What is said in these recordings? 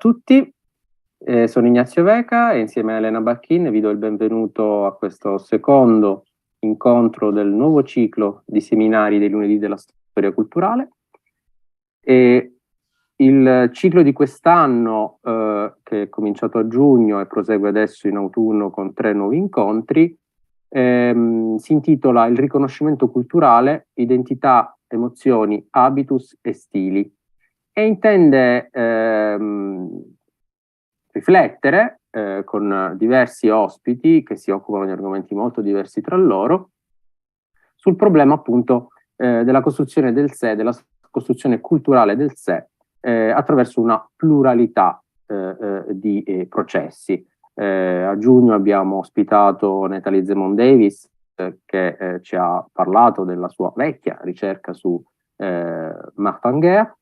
tutti, sono Ignazio Veca e insieme a Elena Bacchin vi do il benvenuto a questo secondo incontro del nuovo ciclo di seminari dei Lunedì della Storia Culturale. E il ciclo di quest'anno, che è cominciato a giugno e prosegue adesso in autunno con 3 nuovi incontri, si intitola Il riconoscimento culturale, identità, emozioni, habitus e stili, e intende riflettere con diversi ospiti che si occupano di argomenti molto diversi tra loro sul problema appunto della costruzione del sé, della costruzione culturale del sé attraverso una pluralità di processi. A giugno abbiamo ospitato Nathalie Zemon Davis che ci ha parlato della sua vecchia ricerca su Martin Guerre,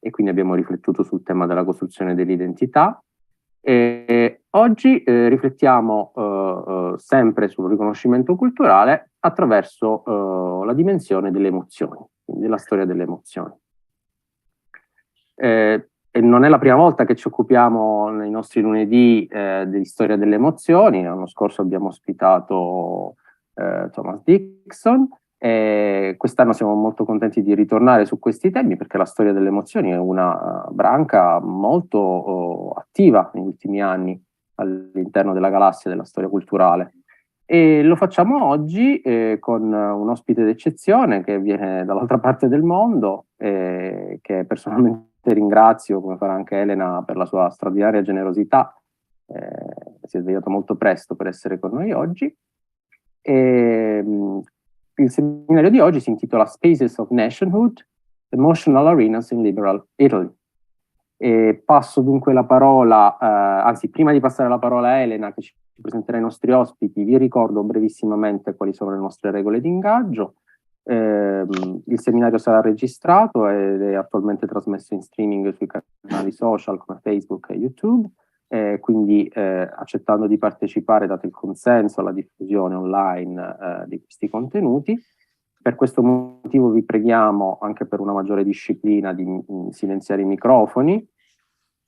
e quindi abbiamo riflettuto sul tema della costruzione dell'identità. E oggi riflettiamo sempre sul riconoscimento culturale attraverso la dimensione delle emozioni, quindi la storia delle emozioni. E non è la prima volta che ci occupiamo nei nostri lunedì di storia delle emozioni. L'anno scorso abbiamo ospitato Thomas Dixon. Quest'anno siamo molto contenti di ritornare su questi temi perché la storia delle emozioni è una branca molto attiva negli ultimi anni all'interno della galassia della storia culturale, e lo facciamo oggi con un ospite d'eccezione che viene dall'altra parte del mondo, che personalmente ringrazio, come farà anche Elena, per la sua straordinaria generosità. Si è svegliato molto presto per essere con noi oggi. Il seminario di oggi si intitola Spaces of Nationhood, Emotional Arenas in Liberal Italy. E passo dunque la parola, anzi prima di passare la parola a Elena che ci presenterà i nostri ospiti, vi ricordo brevissimamente quali sono le nostre regole di ingaggio. Il seminario sarà registrato ed è attualmente trasmesso in streaming sui canali social come Facebook e YouTube. Quindi accettando di partecipare date il consenso alla diffusione online di questi contenuti. Per questo motivo vi preghiamo, anche per una maggiore disciplina, di silenziare i microfoni,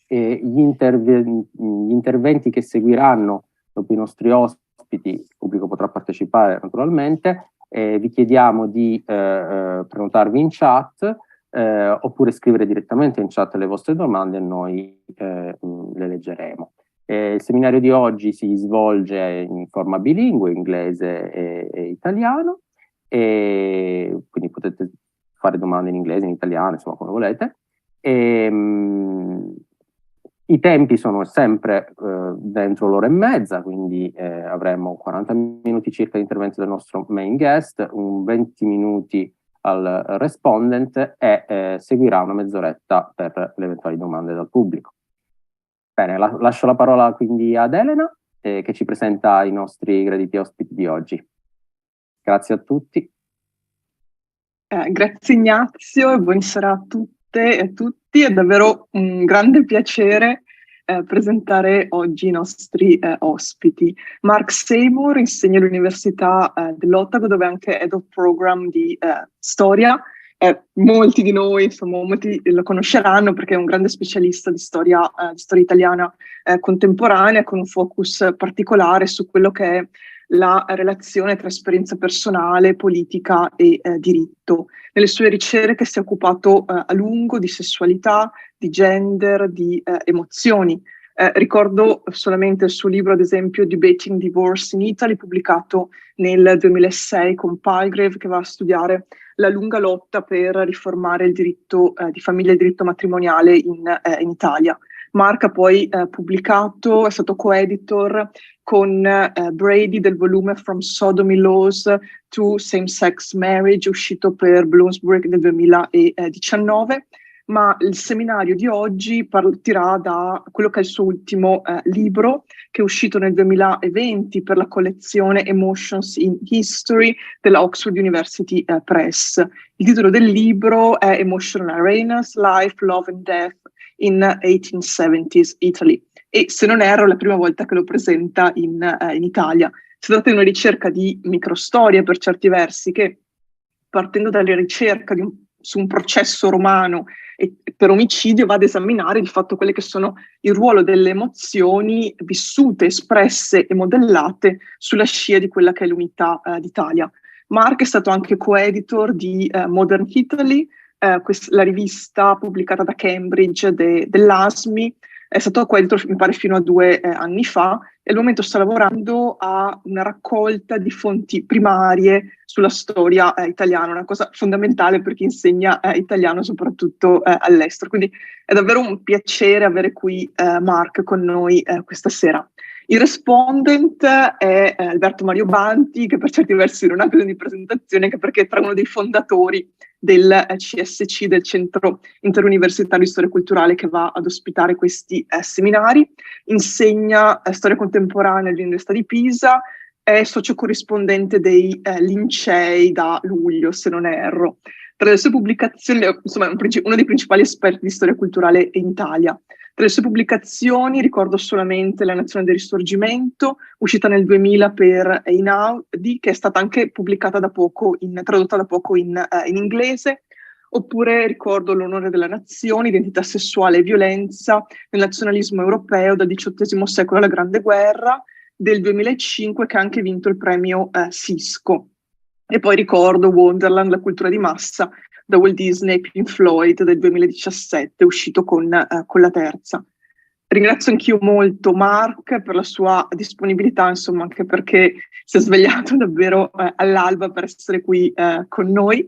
e gli interventi che seguiranno dopo i nostri ospiti, il pubblico potrà partecipare naturalmente. Vi chiediamo di prenotarvi in chat oppure scrivere direttamente in chat le vostre domande e noi le leggeremo. Il seminario di oggi si svolge in forma bilingue, inglese e italiano, e quindi potete fare domande in inglese, in italiano, insomma come volete. I tempi sono sempre dentro l'ora e mezza, quindi avremo 40 minuti circa di intervento del nostro main guest, 20 minuti al respondent e seguirà una mezz'oretta per le eventuali domande dal pubblico. Bene, lascio la parola quindi ad Elena che ci presenta i nostri graditi ospiti di oggi. Grazie a tutti. Grazie Ignazio e buonasera a tutte e a tutti. È davvero un grande piacere presentare oggi i nostri ospiti. Mark Seymour insegna all'Università dell'Otago, dove è anche Head of Program di Storia. Molti di noi, insomma, molti lo conosceranno perché è un grande specialista di storia italiana contemporanea, con un focus particolare su quello che è la relazione tra esperienza personale, politica e diritto. Nelle sue ricerche si è occupato a lungo di sessualità, di gender, di emozioni. Ricordo solamente il suo libro, ad esempio, Debating Divorce in Italy, pubblicato nel 2006 con Palgrave, che va a studiare la lunga lotta per riformare il diritto di famiglia e il diritto matrimoniale in Italia. Mark ha poi pubblicato, è stato co-editor con Brady del volume From Sodomy Laws to Same-Sex Marriage, uscito per Bloomsbury nel 2019, ma il seminario di oggi partirà da quello che è il suo ultimo libro, che è uscito nel 2020 per la collezione Emotions in History della Oxford University Press. Il titolo del libro è Emotional Arenas, Life, Love and Death in 1870s Italy, e se non erro è la prima volta che lo presenta in Italia. Si tratta di una ricerca di microstoria per certi versi che, partendo dalla ricerca di su un processo romano e per omicidio va ad esaminare di fatto quelle che sono il ruolo delle emozioni vissute, espresse e modellate sulla scia di quella che è l'unità d'Italia. Mark è stato anche co-editor di Modern Italy, la rivista pubblicata da Cambridge dell'ASMI. È stato co-editor, mi pare, fino a 2 anni fa, e al momento sta lavorando a una raccolta di fonti primarie sulla storia italiana, una cosa fondamentale per chi insegna italiano, soprattutto all'estero. Quindi è davvero un piacere avere qui Mark con noi questa sera. Il respondent è Alberto Mario Banti, che per certi versi non ha bisogno di presentazione, anche perché è tra uno dei fondatori del CSC, del Centro Interuniversitario di Storia Culturale, che va ad ospitare questi seminari. Insegna storia contemporanea all'Università di Pisa, è socio corrispondente dei lincei da luglio, se non erro. Tra le sue pubblicazioni, insomma, è uno dei principali esperti di storia culturale in Italia. Tra le sue pubblicazioni ricordo solamente La Nazione del Risorgimento, uscita nel 2000 per Einaudi, che è stata anche pubblicata da poco, tradotta da poco in inglese. Oppure ricordo L'onore della nazione, identità sessuale e violenza nel nazionalismo europeo dal XVIII secolo alla Grande Guerra, del 2005, che ha anche vinto il premio Cisco. E poi ricordo Wonderland, la cultura di massa, da Walt Disney e Pink Floyd, del 2017, uscito con la terza. Ringrazio anch'io molto Mark per la sua disponibilità, insomma, anche perché si è svegliato davvero all'alba per essere qui con noi.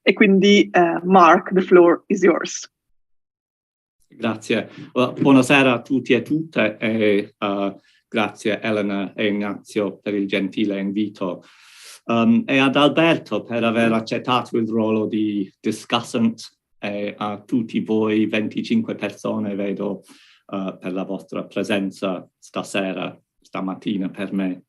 E quindi Mark, the floor is yours. Grazie. Buonasera a tutti e tutte e grazie Elena e Ignazio per il gentile invito. E ad Alberto per aver accettato il ruolo di discussant, e a tutti voi 25 persone vedo per la vostra presenza stamattina per me.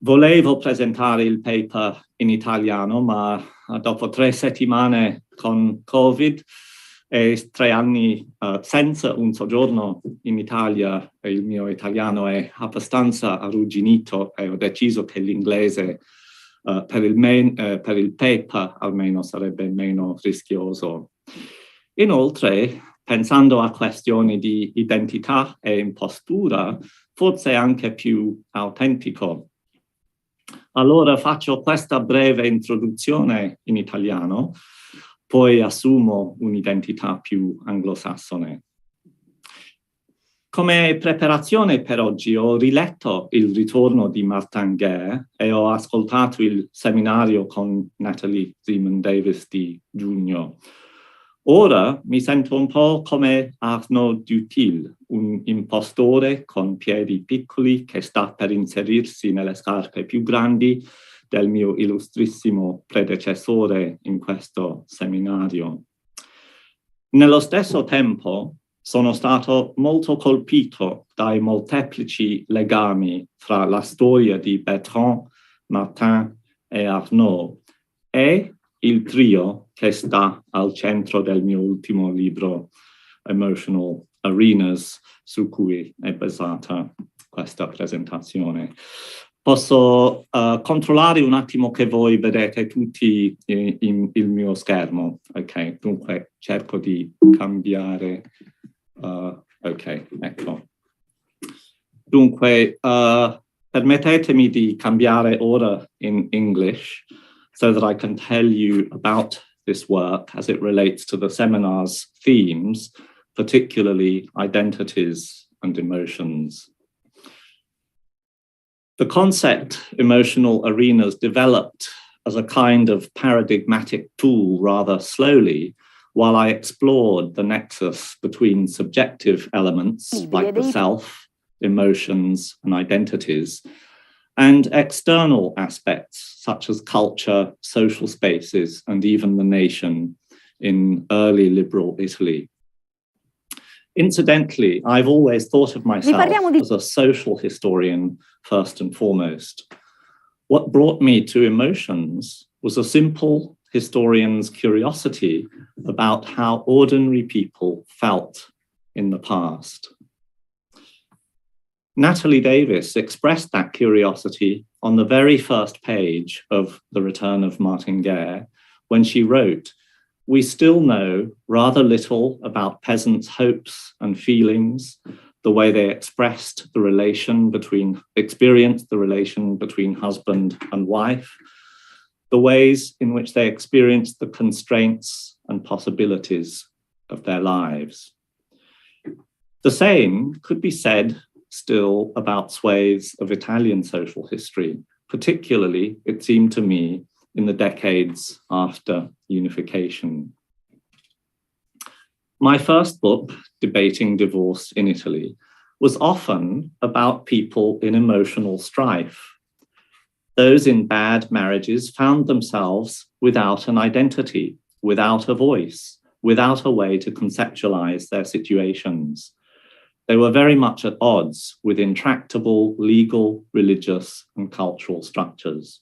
Volevo presentare il paper in italiano, ma dopo 3 settimane con Covid e 3 anni senza un soggiorno in Italia, il mio italiano è abbastanza arrugginito e ho deciso che l'inglese per il paper almeno sarebbe meno rischioso. Inoltre, pensando a questioni di identità e impostura, forse anche più autentico. Allora faccio questa breve introduzione in italiano, poi assumo un'identità più anglosassone. Come preparazione per oggi ho riletto Il ritorno di Martin Guerre e ho ascoltato il seminario con Natalie Zeman-Davis di giugno. Ora mi sento un po' come Arnaud Dutil, un impostore con piedi piccoli che sta per inserirsi nelle scarpe più grandi del mio illustrissimo predecessore in questo seminario. Nello stesso tempo sono stato molto colpito dai molteplici legami fra la storia di Bertrand, Martin e Arnaud e il trio che sta al centro del mio ultimo libro, Emotional Arenas, su cui è basata questa presentazione. Posso controllare un attimo che voi vedete tutti il mio schermo? Ok, dunque cerco di cambiare. Ok, ecco. Dunque, permettetemi di cambiare ora in English so that I can tell you about this work as it relates to the seminar's themes, particularly identities and emotions. The concept emotional arenas developed as a kind of paradigmatic tool rather slowly while I explored the nexus between subjective elements like the self, emotions, and identities, and external aspects such as culture, social spaces, and even the nation in early liberal Italy. Incidentally, I've always thought of myself as a social historian first and foremost. What brought me to emotions was a simple historian's curiosity about how ordinary people felt in the past. Natalie Davis expressed that curiosity on the very first page of The Return of Martin Guerre when she wrote, we still know rather little about peasants' hopes and feelings, the way they experienced the relation between husband and wife, the ways in which they experienced the constraints and possibilities of their lives. The same could be said still about swathes of Italian social history, particularly, it seemed to me, in the decades after unification. My first book, Debating Divorce in Italy, was often about people in emotional strife. Those in bad marriages found themselves without an identity, without a voice, without a way to conceptualize their situations. They were very much at odds with intractable legal, religious, and cultural structures.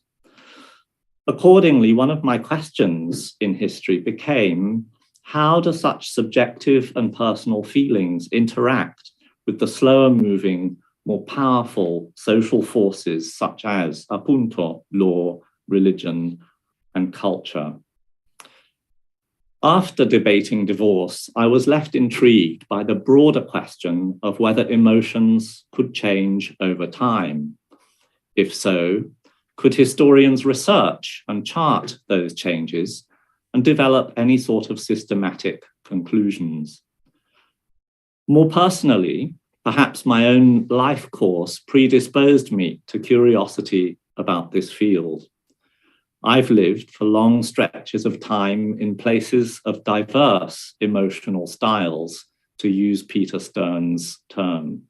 Accordingly, one of my questions in history became, how do such subjective and personal feelings interact with the slower moving, more powerful social forces such as, appunto, law, religion, and culture? After debating divorce, I was left intrigued by the broader question of whether emotions could change over time. If so, could historians research and chart those changes and develop any sort of systematic conclusions? More personally, perhaps my own life course predisposed me to curiosity about this field. I've lived for long stretches of time in places of diverse emotional styles, to use Peter Stern's term: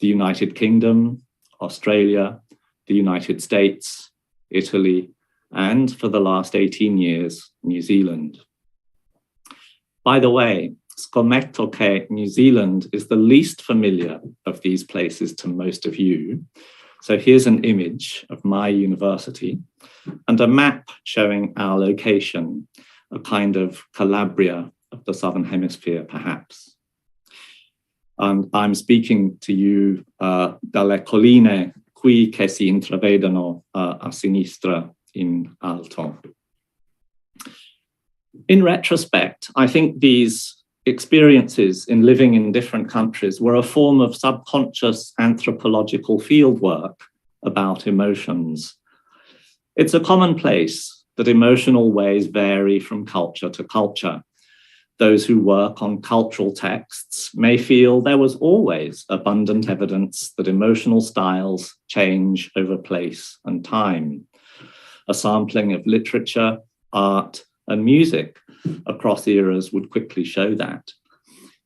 the United Kingdom, Australia, the United States, Italy, and for the last 18 years, New Zealand. By the way, scommetto che New Zealand is the least familiar of these places to most of you. So here's an image of my university and a map showing our location, a kind of Calabria of the Southern Hemisphere, perhaps. And I'm speaking to you dalle colline qui che si intravedono a sinistra in alto. In retrospect, I think these experiences in living in different countries were a form of subconscious anthropological fieldwork about emotions. It's a commonplace that emotional ways vary from culture to culture. Those who work on cultural texts may feel there was always abundant evidence that emotional styles change over place and time. A sampling of literature, art, and music across eras would quickly show that.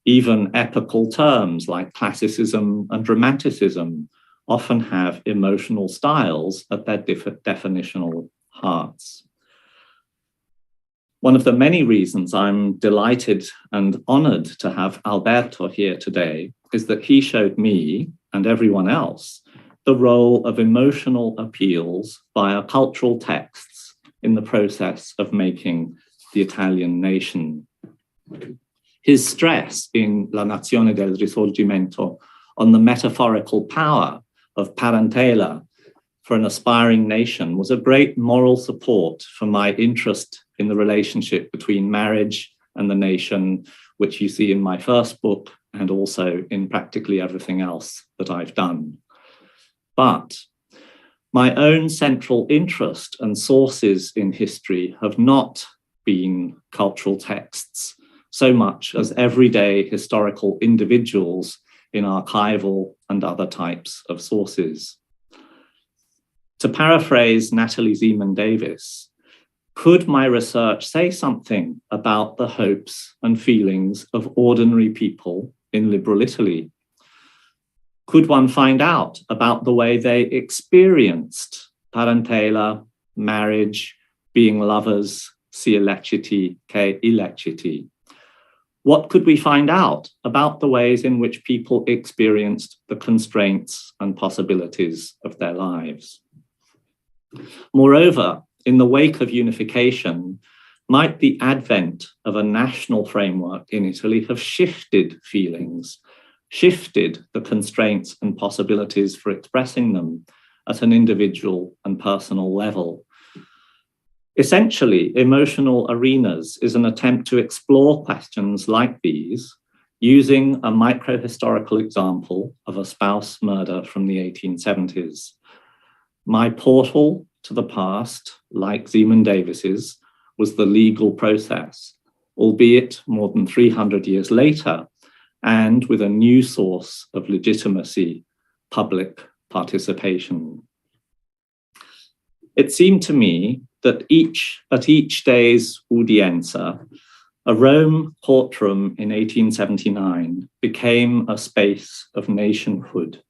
Even epical terms like classicism and romanticism often have emotional styles at their definitional hearts. One of the many reasons I'm delighted and honored to have Alberto here today is that he showed me and everyone else the role of emotional appeals via cultural texts in the process of making the Italian nation. His stress in La Nazione del Risorgimento on the metaphorical power of parentela for an aspiring nation was a great moral support for my interest in the relationship between marriage and the nation, which you see in my first book and also in practically everything else that I've done. But my own central interest and sources in history have not been cultural texts so much as everyday historical individuals in archival and other types of sources. To paraphrase Natalie Zeman-Davis, could my research say something about the hopes and feelings of ordinary people in liberal Italy? Could one find out about the way they experienced parentela, marriage, being lovers, sia leciti che illeciti? What could we find out about the ways in which people experienced the constraints and possibilities of their lives? Moreover, in the wake of unification, might the advent of a national framework in Italy have shifted feelings, shifted the constraints and possibilities for expressing them at an individual and personal level? Essentially, Emotional Arenas is an attempt to explore questions like these using a micro-historical example of a spouse murder from the 1870s. My portal to the past, like Zeman Davis's, was the legal process, albeit more than 300 years later, and with a new source of legitimacy, public participation. It seemed to me that at each day's udienza, a Rome courtroom in 1879 became a space of nationhood,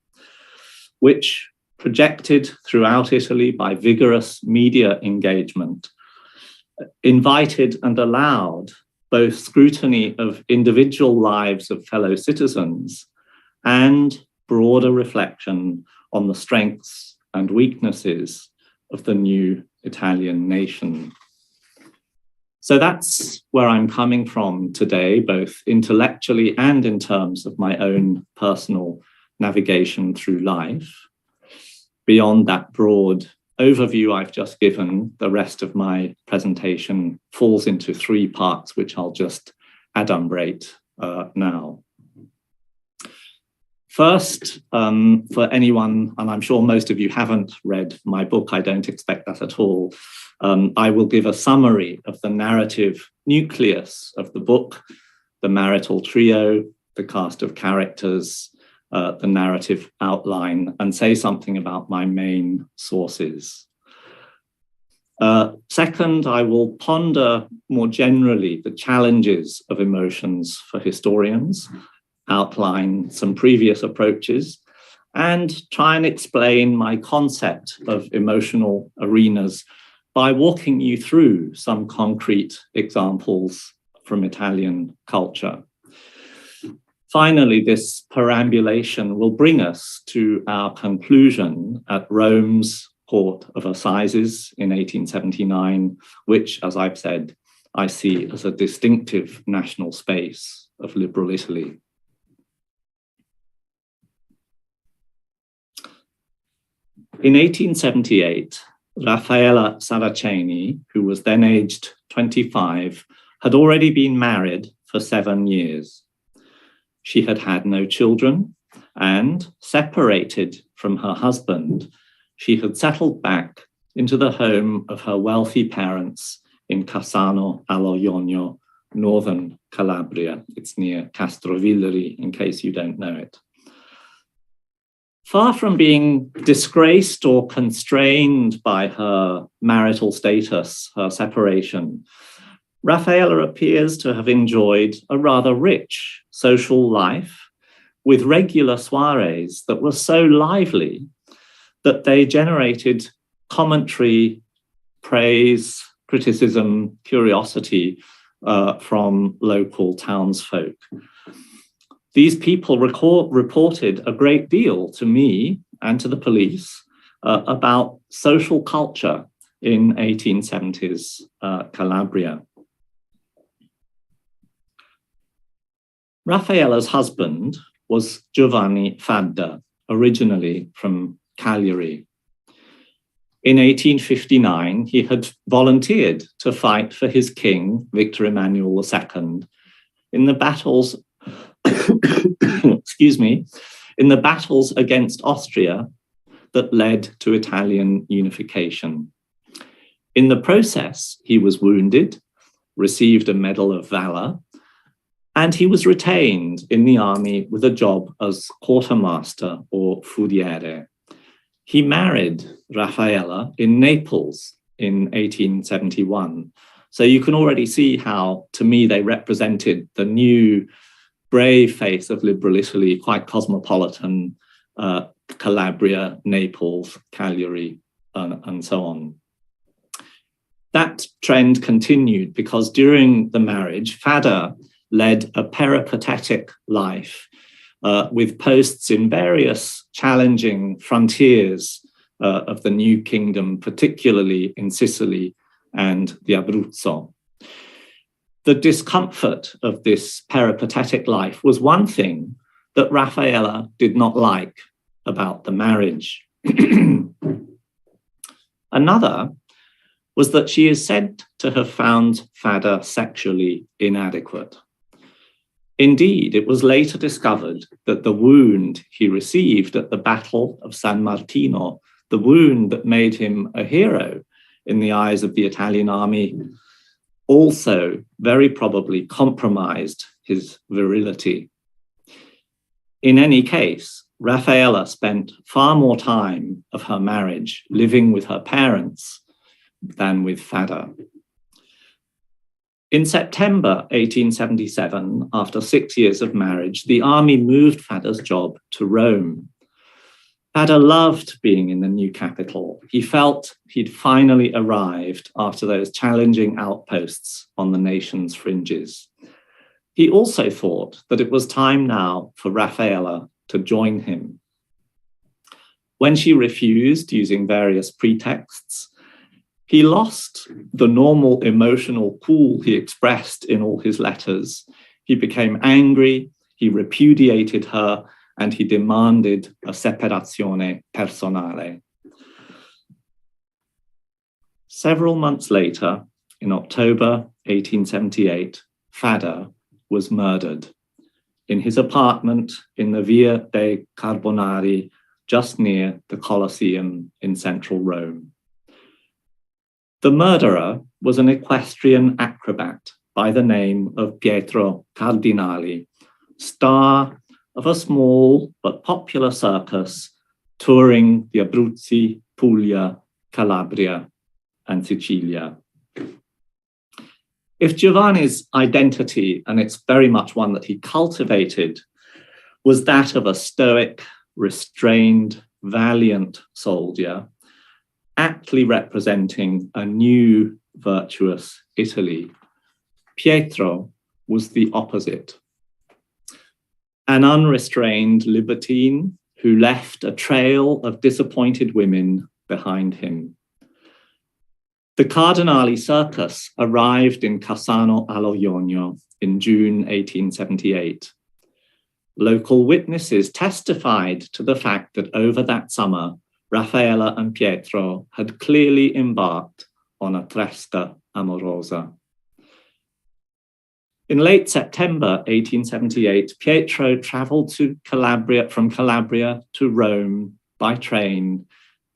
which, projected throughout Italy by vigorous media engagement, invited and allowed both scrutiny of individual lives of fellow citizens and broader reflection on the strengths and weaknesses of the new Italian nation. So that's where I'm coming from today, both intellectually and in terms of my own personal navigation through life. Beyond that broad overview I've just given, the rest of my presentation falls into three parts, which I'll just adumbrate now. First, for anyone, and I'm sure most of you haven't read my book, I don't expect that at all, I will give a summary of the narrative nucleus of the book, the marital trio, the cast of characters, the narrative outline, and say something about my main sources. Second, I will ponder more generally the challenges of emotions for historians, outline some previous approaches, and try and explain my concept of emotional arenas by walking you through some concrete examples from Italian culture. Finally, this perambulation will bring us to our conclusion at Rome's Court of Assizes in 1879, which, as I've said, I see as a distinctive national space of liberal Italy. In 1878, Raffaella Saraceni, who was then aged 25, had already been married for 7 years. She had had no children, and separated from her husband, she had settled back into the home of her wealthy parents in Cassano allo Ionio, northern Calabria. It's near Castrovillari, in case you don't know it. Far from being disgraced or constrained by her marital status, her separation, Raffaella appears to have enjoyed a rather rich social life with regular soirees that were so lively that they generated commentary, praise, criticism, curiosity from local townsfolk. These people reported a great deal to me and to the police about social culture in 1870s Calabria. Raffaella's husband was Giovanni Fadda, originally from Cagliari. In 1859, he had volunteered to fight for his king, Victor Emmanuel II, in the battles excuse me, in the battles against Austria that led to Italian unification. In the process, he was wounded, received a Medal of Valor, and he was retained in the army with a job as quartermaster or fudiere. He married Raffaella in Naples in 1871. So you can already see how, to me, they represented the new brave face of liberal Italy, quite cosmopolitan, Calabria, Naples, Cagliari, and so on. That trend continued because during the marriage, Fadda led a peripatetic life with posts in various challenging frontiers of the new kingdom, particularly in Sicily and the Abruzzo. The discomfort of this peripatetic life was one thing that Raffaella did not like about the marriage. Another was that she is said to have found Fada sexually inadequate. Indeed, it was later discovered that the wound he received at the Battle of San Martino, the wound that made him a hero in the eyes of the Italian army, also very probably compromised his virility. In any case, Raffaella spent far more time of her marriage living with her parents than with Fada. In September 1877, after 6 years of marriage, the army moved Fada's job to Rome. Fada loved being in the new capital. He felt he'd finally arrived after those challenging outposts on the nation's fringes. He also thought that it was time now for Raffaella to join him. When she refused, using various pretexts, he lost the normal emotional cool he expressed in all his letters. He became angry, he repudiated her, and he demanded a separazione personale. Several months later, in October 1878, Fada was murdered in his apartment in the Via dei Carbonari, just near the Colosseum in central Rome. The murderer was an equestrian acrobat by the name of Pietro Cardinali, star of a small but popular circus touring the Abruzzi, Puglia, Calabria, and Sicilia. If Giovanni's identity, and it's very much one that he cultivated, was that of a stoic, restrained, valiant soldier, aptly representing a new virtuous Italy, Pietro was the opposite. An unrestrained libertine who left a trail of disappointed women behind him. The Cardinali circus arrived in Cassano allo Ionio in June 1878. Local witnesses testified to the fact that over that summer, Raffaella and Pietro had clearly embarked on a tresca amorosa. In late September 1878, Pietro traveled to from Calabria to Rome by train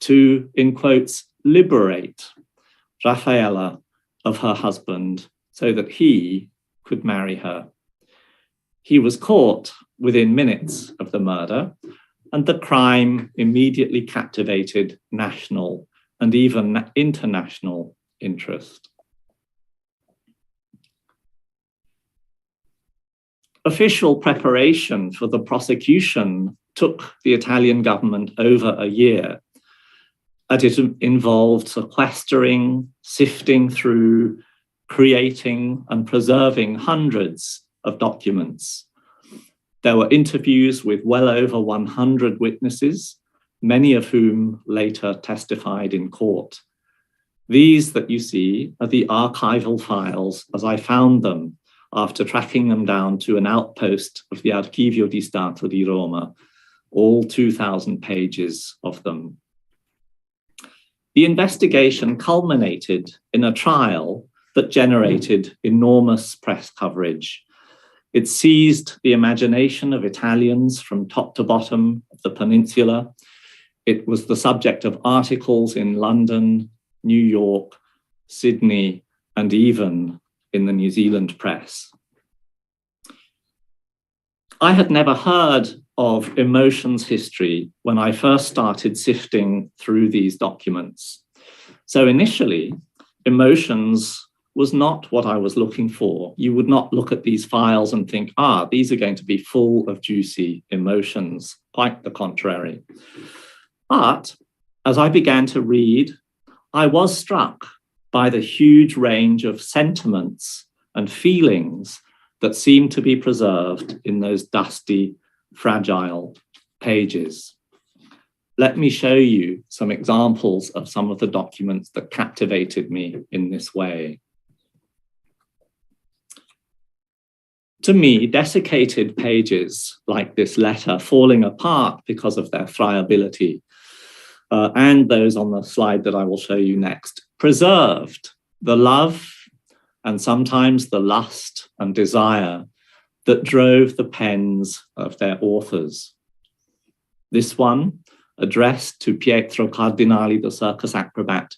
to, in quotes, liberate Raffaella of her husband so that he could marry her. He was caught within minutes of the murder, and the crime immediately captivated national and even international interest. Official preparation for the prosecution took the Italian government over a year, and it involved sequestering, sifting through, creating and preserving hundreds of documents. There were interviews with well over 100 witnesses, many of whom later testified in court. These that you see are the archival files as I found them after tracking them down to an outpost of the Archivio di Stato di Roma, all 2,000 pages of them. The investigation culminated in a trial that generated enormous press coverage. It seized the imagination of Italians from top to bottom of the peninsula. It was the subject of articles in London, New York, Sydney, and even in the New Zealand press. I had never heard of emotions history when I first started sifting through these documents. So initially, emotions was not what I was looking for. You would not look at these files and think, these are going to be full of juicy emotions. Quite the contrary. But as I began to read, I was struck by the huge range of sentiments and feelings that seemed to be preserved in those dusty, fragile pages. Let me show you some examples of some of the documents that captivated me in this way. To me, desiccated pages like this letter, falling apart because of their friability, and those on the slide that I will show you next, preserved the love and sometimes the lust and desire that drove the pens of their authors. This one, addressed to Pietro Cardinali, the circus acrobat,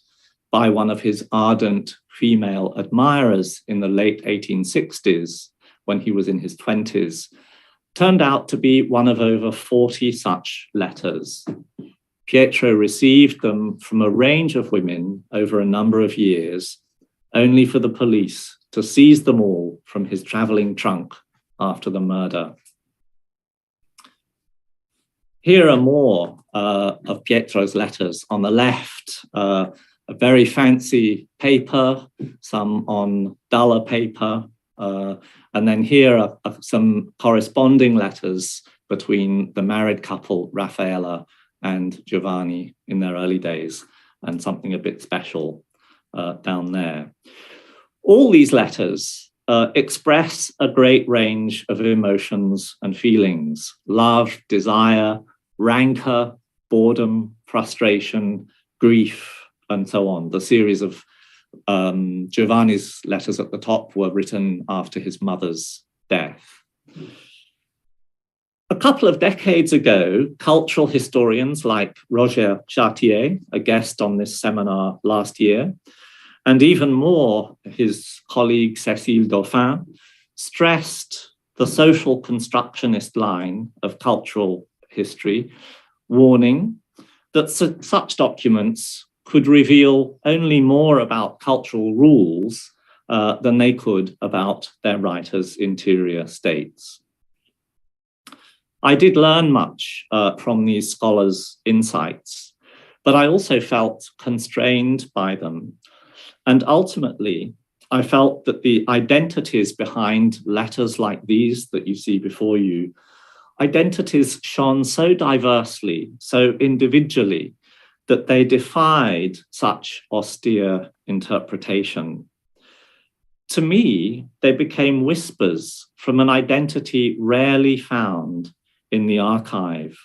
by one of his ardent female admirers in the late 1860s, when he was in his 20s, turned out to be one of over 40 such letters. Pietro received them from a range of women over a number of years, only for the police to seize them all from his traveling trunk after the murder. Here are more of Pietro's letters. On the left, a very fancy paper, some on duller paper, and then here are some corresponding letters between the married couple, Raffaella and Giovanni, in their early days, and something a bit special down there. All these letters express a great range of emotions and feelings: love, desire, rancor, boredom, frustration, grief, and so on. The series of Giovanni's letters at the top were written after his mother's death. A couple of decades ago, cultural historians like Roger Chartier, a guest on this seminar last year, and even more, his colleague Cécile Dauphin, stressed the social constructionist line of cultural history, warning that such documents could reveal only more about cultural rules than they could about their writers' interior states. I did learn much from these scholars' insights, but I also felt constrained by them. And ultimately, I felt that the identities behind letters like these that you see before you, identities shone so diversely, so individually, that they defied such austere interpretation. To me, they became whispers from an identity rarely found in the archive,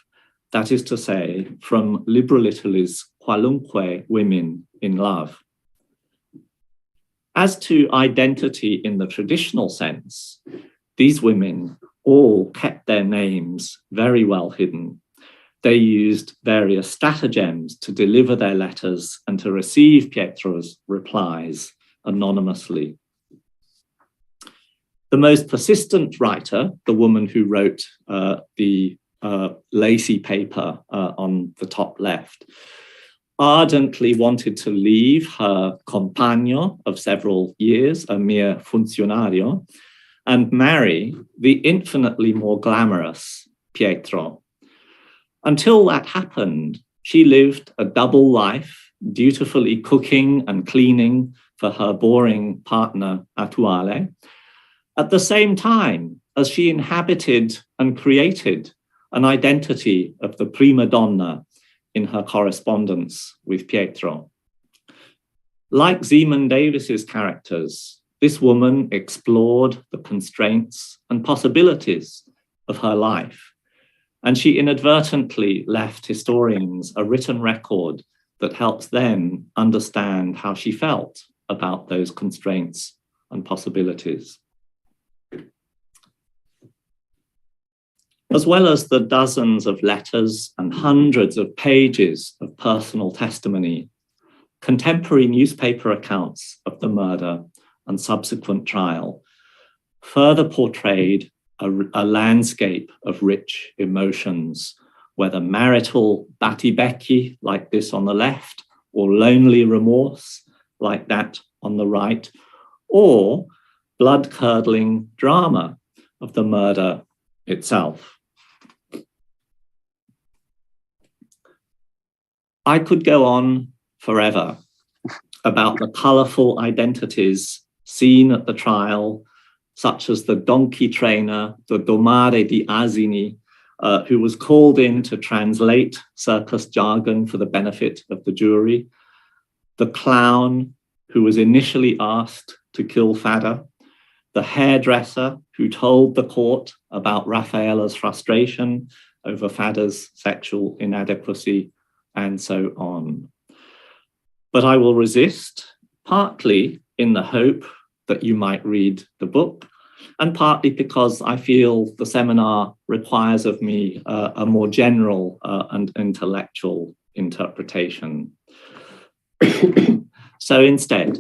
that is to say, from liberal Italy's qualunque women in love. As to identity in the traditional sense, these women all kept their names very well hidden. They used various stratagems to deliver their letters and to receive Pietro's replies anonymously. The most persistent writer, the woman who wrote the lacy paper on the top left, ardently wanted to leave her compagno of several years, a mere funzionario, and marry the infinitely more glamorous Pietro. Until that happened, she lived a double life, dutifully cooking and cleaning for her boring partner attuale, at the same time as she inhabited and created an identity of the prima donna in her correspondence with Pietro. Like Zeeman Davis's characters, this woman explored the constraints and possibilities of her life, and she inadvertently left historians a written record that helps them understand how she felt about those constraints and possibilities. As well as the dozens of letters and hundreds of pages of personal testimony, contemporary newspaper accounts of the murder and subsequent trial further portrayed a landscape of rich emotions, whether marital battibecchi, like this on the left, or lonely remorse, like that on the right, or blood-curdling drama of the murder itself. I could go on forever about the colourful identities seen at the trial, such as the donkey trainer, the domare di asini, who was called in to translate circus jargon for the benefit of the jury, the clown who was initially asked to kill Fada, the hairdresser who told the court about Raffaella's frustration over Fada's sexual inadequacy, and so on. But I will resist, partly in the hope that you might read the book, and partly because I feel the seminar requires of me a more general and intellectual interpretation. So instead,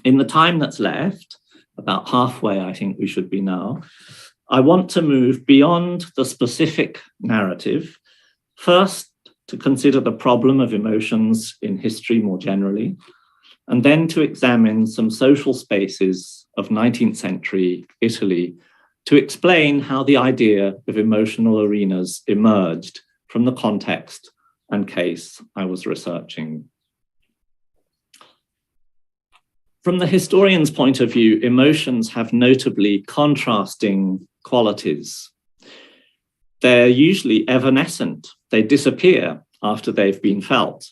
in the time that's left, about halfway I think we should be now, I want to move beyond the specific narrative, first to consider the problem of emotions in history more generally, and then to examine some social spaces of 19th century Italy to explain how the idea of emotional arenas emerged from the context and case I was researching. From the historian's point of view, emotions have notably contrasting qualities. They're usually evanescent. They disappear after they've been felt,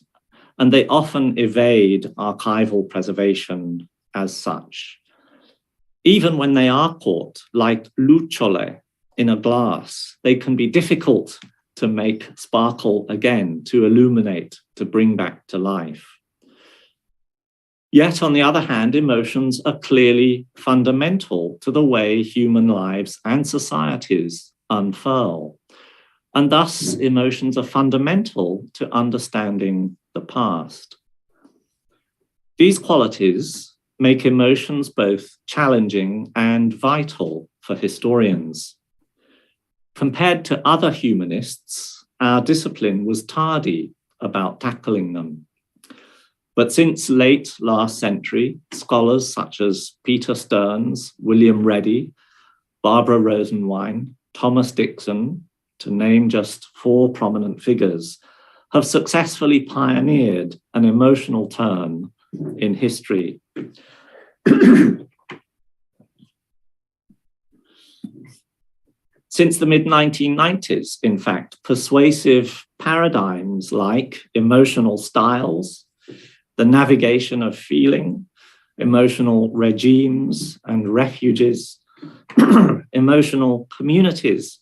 and they often evade archival preservation as such. Even when they are caught, like lucciole in a glass, they can be difficult to make sparkle again, to illuminate, to bring back to life. Yet, on the other hand, emotions are clearly fundamental to the way human lives and societies unfurl. And thus, emotions are fundamental to understanding the past. These qualities make emotions both challenging and vital for historians. Compared to other humanists, our discipline was tardy about tackling them. But since late last century, scholars such as Peter Stearns, William Reddy, Barbara Rosenwein, Thomas Dixon, to name just 4 prominent figures, have successfully pioneered an emotional turn in history. Since the mid-1990s, in fact, persuasive paradigms like emotional styles, the navigation of feeling, emotional regimes and refuges, emotional communities,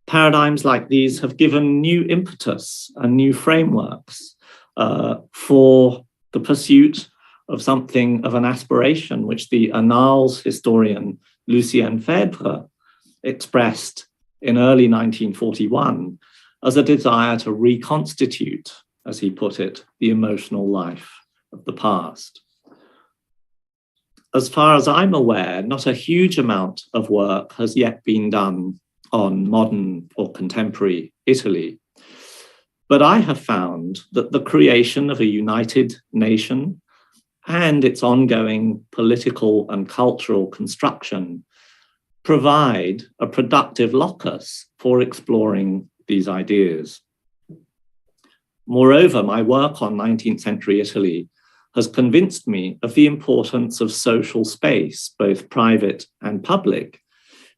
paradigms like these have given new impetus and new frameworks for the pursuit of something of an aspiration which the Annales historian Lucien Febvre expressed in early 1941 as a desire to reconstitute, as he put it, the emotional life of the past. As far as I'm aware, not a huge amount of work has yet been done on modern or contemporary Italy. But I have found that the creation of a united nation and its ongoing political and cultural construction provide a productive locus for exploring these ideas. Moreover, my work on 19th century Italy has convinced me of the importance of social space, both private and public,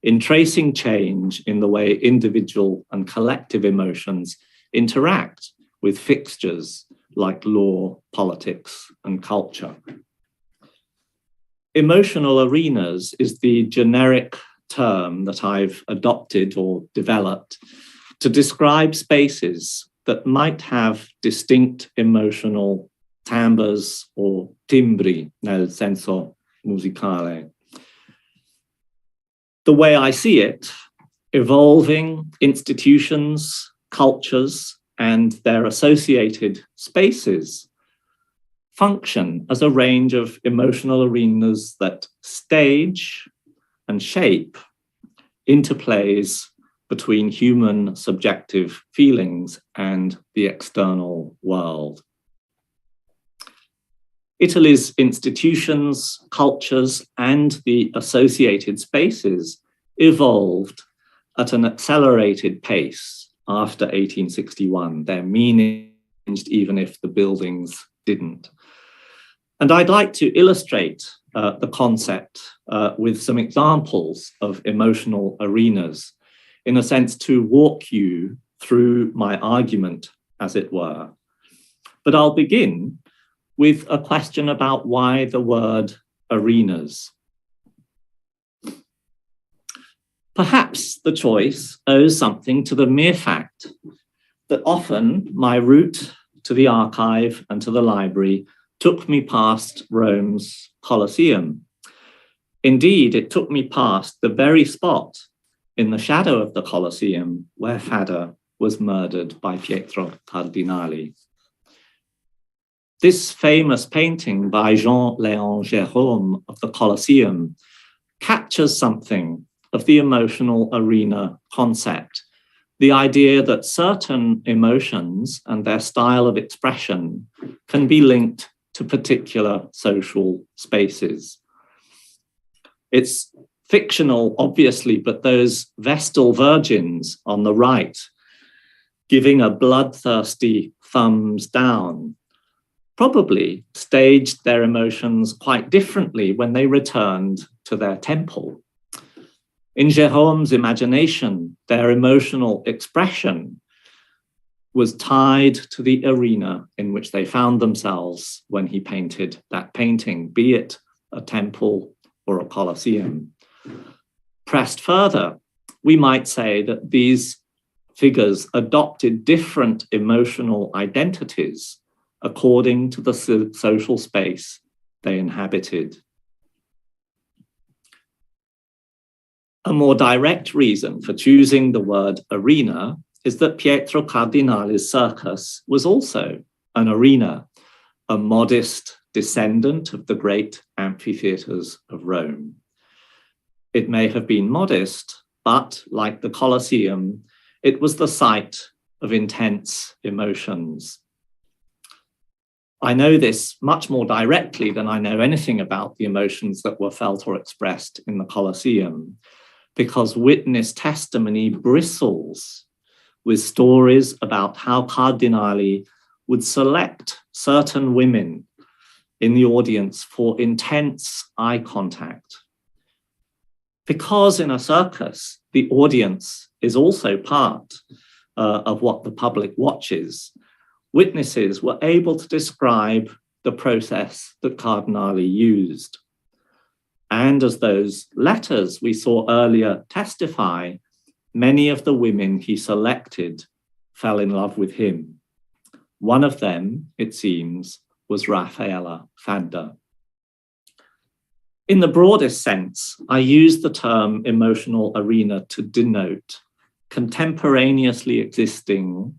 in tracing change in the way individual and collective emotions interact with fixtures like law, politics, and culture. Emotional arenas is the generic term that I've adopted or developed to describe spaces that might have distinct emotional timbres or timbri nel senso musicale. The way I see it, evolving institutions, cultures, and their associated spaces function as a range of emotional arenas that stage and shape interplays between human subjective feelings and the external world. Italy's institutions, cultures, and the associated spaces evolved at an accelerated pace after 1861. They're meaning even if the buildings didn't. And I'd like to illustrate the concept with some examples of emotional arenas, in a sense to walk you through my argument, as it were. But I'll begin with a question about why the word arenas. Perhaps the choice owes something to the mere fact that often my route to the archive and to the library took me past Rome's Colosseum. Indeed, it took me past the very spot in the shadow of the Colosseum where Fada was murdered by Pietro Cardinali. This famous painting by Jean-Léon Gérôme of the Colosseum captures something of the emotional arena concept, the idea that certain emotions and their style of expression can be linked to particular social spaces. It's fictional, obviously, but those Vestal virgins on the right, giving a bloodthirsty thumbs down, probably staged their emotions quite differently when they returned to their temple. In Gérôme's imagination, their emotional expression was tied to the arena in which they found themselves when he painted that painting, be it a temple or a Colosseum. Pressed further, we might say that these figures adopted different emotional identities according to the social space they inhabited. A more direct reason for choosing the word arena is that Pietro Cardinali's circus was also an arena, a modest descendant of the great amphitheatres of Rome. It may have been modest, but like the Colosseum, it was the site of intense emotions. I know this much more directly than I know anything about the emotions that were felt or expressed in the Colosseum, because witness testimony bristles with stories about how Cardinali would select certain women in the audience for intense eye contact. Because in a circus, the audience is also part of what the public watches, witnesses were able to describe the process that Cardinali used. And as those letters we saw earlier testify, many of the women he selected fell in love with him. One of them, it seems, was Raffaella Fadda. In the broadest sense, I use the term emotional arena to denote contemporaneously existing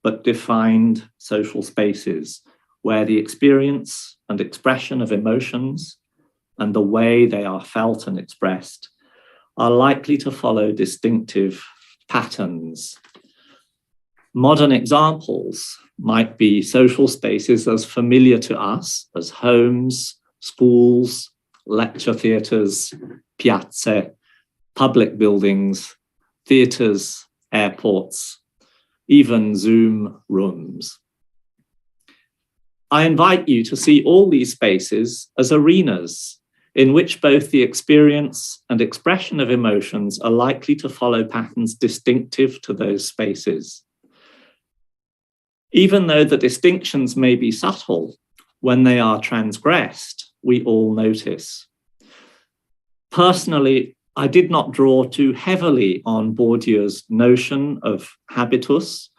but defined social spaces where the experience and expression of emotions and the way they are felt and expressed are likely to follow distinctive patterns. Modern examples might be social spaces as familiar to us as homes, schools, lecture theatres, piazze, public buildings, theatres, airports, even Zoom rooms. I invite you to see all these spaces as arenas in which both the experience and expression of emotions are likely to follow patterns distinctive to those spaces. Even though the distinctions may be subtle, when they are transgressed, we all notice. Personally, I did not draw too heavily on Bourdieu's notion of habitus,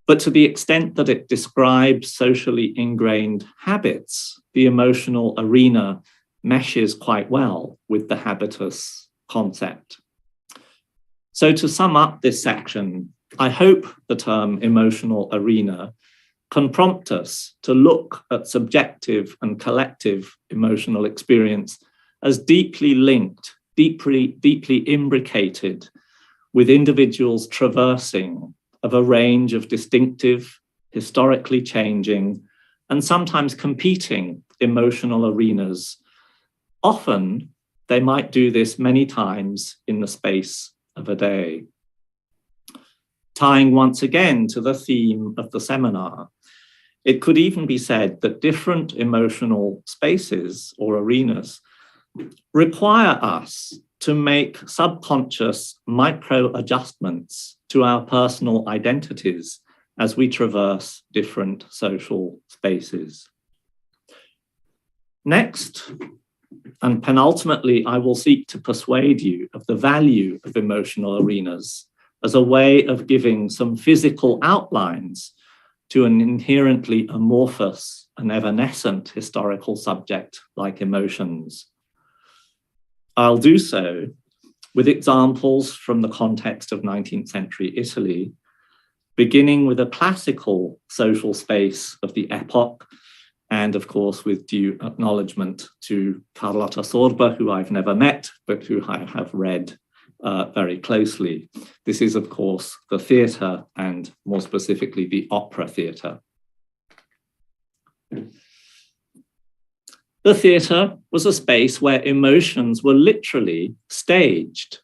but to the extent that it describes socially ingrained habits, the emotional arena meshes quite well with the habitus concept. So to sum up this section, I hope the term emotional arena can prompt us to look at subjective and collective emotional experience as deeply linked, deeply imbricated with individuals traversing of a range of distinctive, historically changing, and sometimes competing emotional arenas. Often, they might do this many times in the space of a day. Tying once again to the theme of the seminar, it could even be said that different emotional spaces or arenas require us to make subconscious micro adjustments to our personal identities as we traverse different social spaces. Next, and penultimately, I will seek to persuade you of the value of emotional arenas as a way of giving some physical outlines to an inherently amorphous and evanescent historical subject like emotions. I'll do so with examples from the context of 19th century Italy, beginning with a classical social space of the epoch, and of course with due acknowledgement to Carlotta Sorba, who I've never met, but who I have read very closely. This is, of course, the theatre, and more specifically, the opera theatre. The theatre was a space where emotions were literally staged,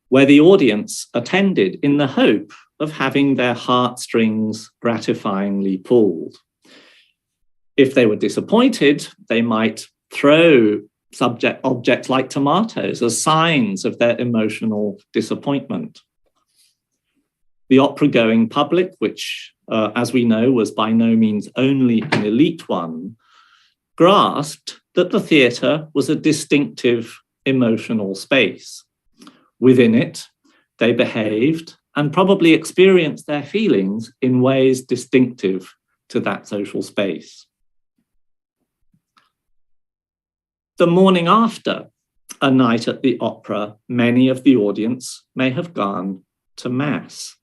where the audience attended in the hope of having their heartstrings gratifyingly pulled. If they were disappointed, they might throw objects like tomatoes as signs of their emotional disappointment. The opera-going public, which, as we know, was by no means only an elite one, grasped that the theatre was a distinctive emotional space. Within it, they behaved and probably experienced their feelings in ways distinctive to that social space. The morning after a night at the opera, many of the audience may have gone to mass.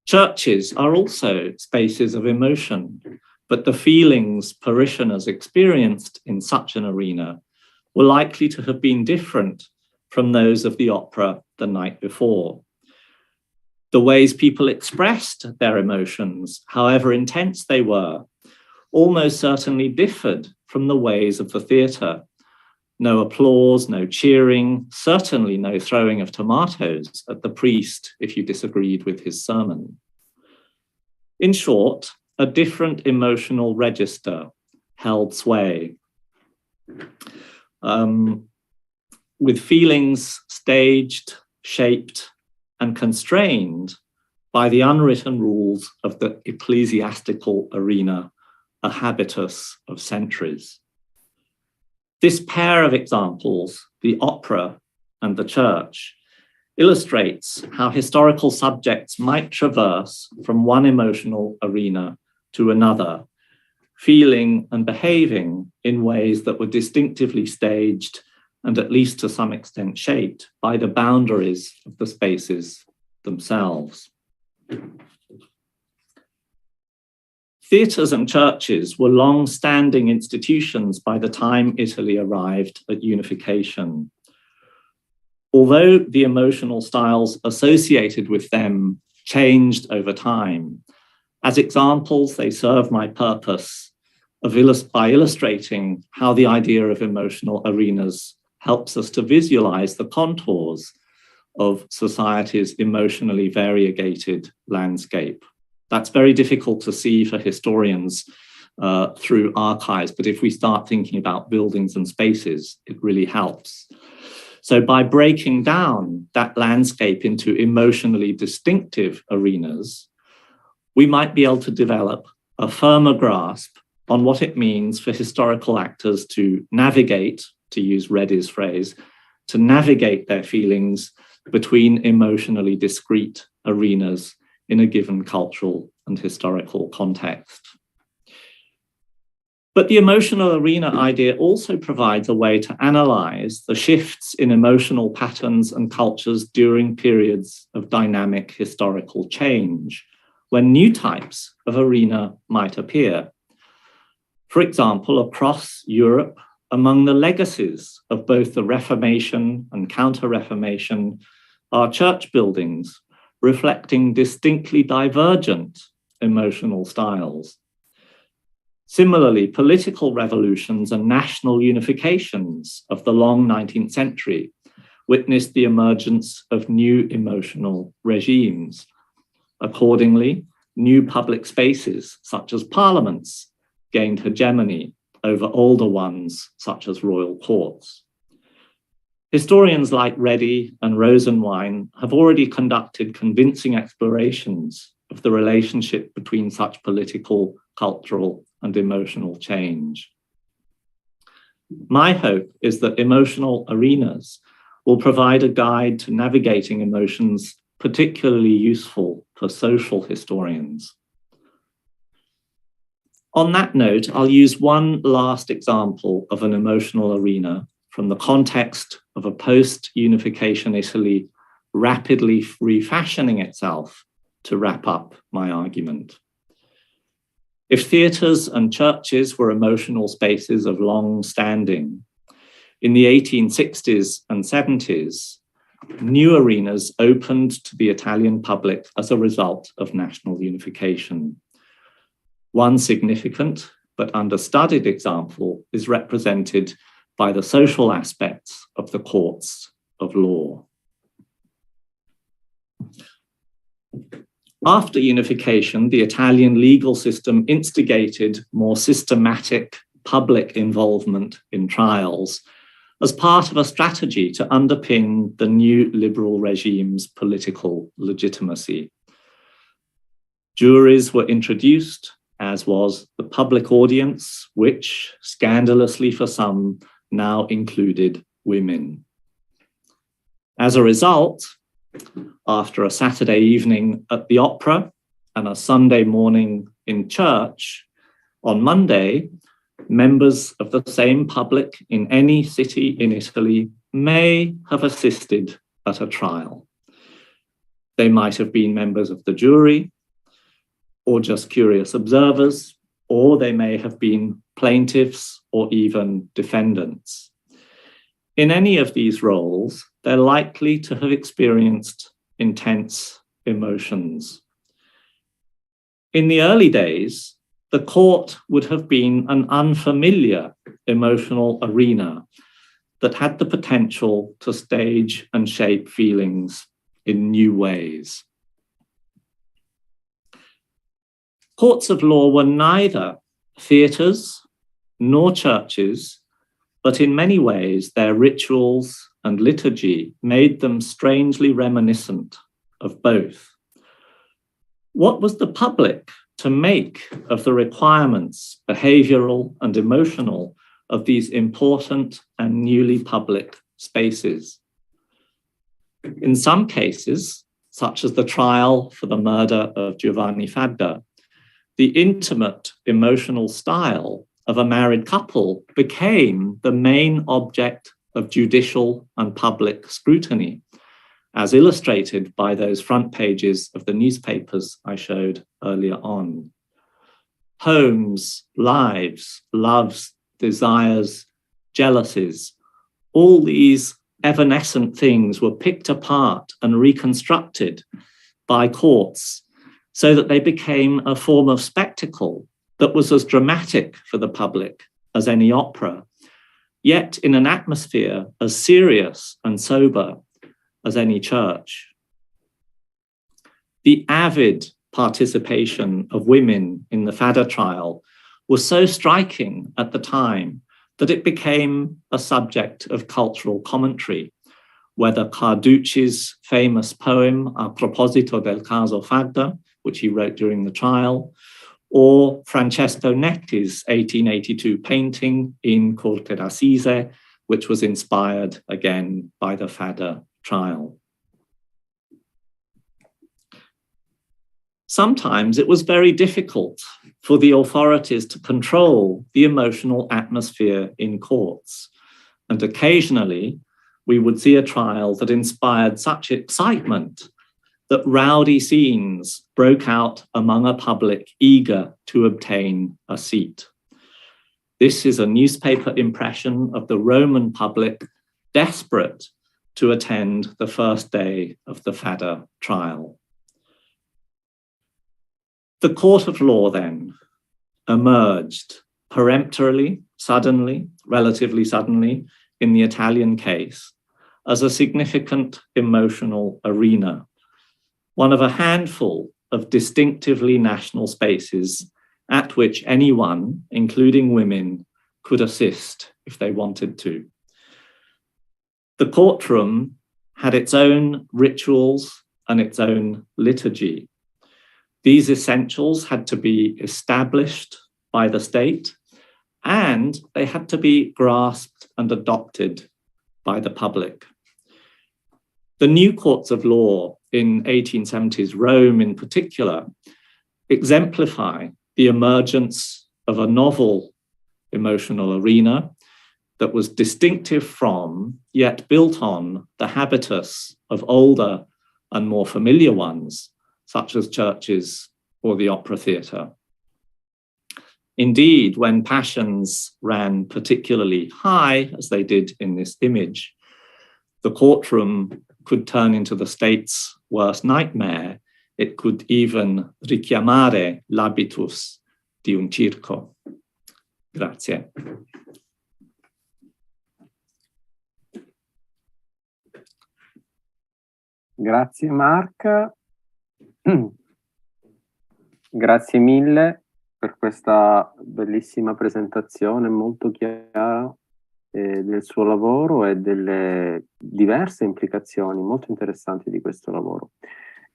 Churches are also spaces of emotion, but the feelings parishioners experienced in such an arena were likely to have been different from those of the opera the night before. The ways people expressed their emotions, however intense they were, almost certainly differed from the ways of the theatre. No applause, no cheering, certainly no throwing of tomatoes at the priest if you disagreed with his sermon. In short, a different emotional register held sway, with feelings staged, shaped, and constrained by the unwritten rules of the ecclesiastical arena, a habitus of centuries. This pair of examples, the opera and the church, illustrates how historical subjects might traverse from one emotional arena to another, feeling and behaving in ways that were distinctively staged and at least to some extent shaped by the boundaries of the spaces themselves. Theatres and churches were long-standing institutions by the time Italy arrived at unification. Although the emotional styles associated with them changed over time, as examples, they serve my purpose by illustrating how the idea of emotional arenas helps us to visualize the contours of society's emotionally variegated landscape. That's very difficult to see for historians through archives, but if we start thinking about buildings and spaces, it really helps. So by breaking down that landscape into emotionally distinctive arenas, we might be able to develop a firmer grasp on what it means for historical actors to navigate, to use Reddy's phrase, to navigate their feelings between emotionally discrete arenas in a given cultural and historical context. But the emotional arena idea also provides a way to analyze the shifts in emotional patterns and cultures during periods of dynamic historical change, when new types of arena might appear. For example, across Europe, among the legacies of both the Reformation and Counter-Reformation are church buildings reflecting distinctly divergent emotional styles. Similarly, political revolutions and national unifications of the long 19th century witnessed the emergence of new emotional regimes. Accordingly, new public spaces, such as parliaments, gained hegemony over older ones, such as royal courts. Historians like Reddy and Rosenwein have already conducted convincing explorations of the relationship between such political, cultural, and emotional change. My hope is that emotional arenas will provide a guide to navigating emotions particularly useful for social historians. On that note, I'll use one last example of an emotional arena from the context of a post-unification Italy rapidly refashioning itself to wrap up my argument. If theatres and churches were emotional spaces of long standing, in the 1860s and 70s, new arenas opened to the Italian public as a result of national unification. One significant but understudied example is represented by the social aspects of the courts of law. After unification, the Italian legal system instigated more systematic public involvement in trials as part of a strategy to underpin the new liberal regime's political legitimacy. Juries were introduced, as was the public audience, which, scandalously for some, now included women. As a result, after a Saturday evening at the opera and a Sunday morning in church, on Monday, members of the same public in any city in Italy may have assisted at a trial. They might have been members of the jury, or just curious observers, or they may have been plaintiffs or even defendants. In any of these roles, they're likely to have experienced intense emotions. In the early days, the court would have been an unfamiliar emotional arena that had the potential to stage and shape feelings in new ways. Courts of law were neither theatres nor churches, but in many ways their rituals and liturgy made them strangely reminiscent of both. What was the public to make of the requirements, behavioural and emotional, of these important and newly public spaces? In some cases, such as the trial for the murder of Giovanni Fadda, the intimate emotional style of a married couple became the main object of judicial and public scrutiny, as illustrated by those front pages of the newspapers I showed earlier on. Homes, lives, loves, desires, jealousies, all these evanescent things were picked apart and reconstructed by courts so that they became a form of spectacle that was as dramatic for the public as any opera, yet in an atmosphere as serious and sober as any church. The avid participation of women in the Fadda trial was so striking at the time that it became a subject of cultural commentary, whether Carducci's famous poem A proposito del caso Fadda, which he wrote during the trial, or Francesco Netti's 1882 painting In Corte d'Assise, which was inspired again by the Fadda trial. Sometimes it was very difficult for the authorities to control the emotional atmosphere in courts, and occasionally we would see a trial that inspired such excitement that rowdy scenes broke out among a public eager to obtain a seat. This is a newspaper impression of the Roman public desperate to attend the first day of the Fadda trial. The court of law then emerged peremptorily, suddenly, relatively suddenly, in the Italian case as a significant emotional arena, one of a handful of distinctively national spaces at which anyone, including women, could assist if they wanted to. The courtroom had its own rituals and its own liturgy. These essentials had to be established by the state, and they had to be grasped and adopted by the public. The new courts of law in 1870s Rome in particular exemplify the emergence of a novel emotional arena that was distinctive from, yet built on, the habitus of older and more familiar ones, such as churches or the opera theatre. Indeed, when passions ran particularly high, as they did in this image, the courtroom could turn into the state's worst nightmare. It could even richiamare l'habitus di un circo. Grazie. Grazie Mark. Grazie mille per questa bellissima presentazione molto chiara del suo lavoro e delle diverse implicazioni molto interessanti di questo lavoro.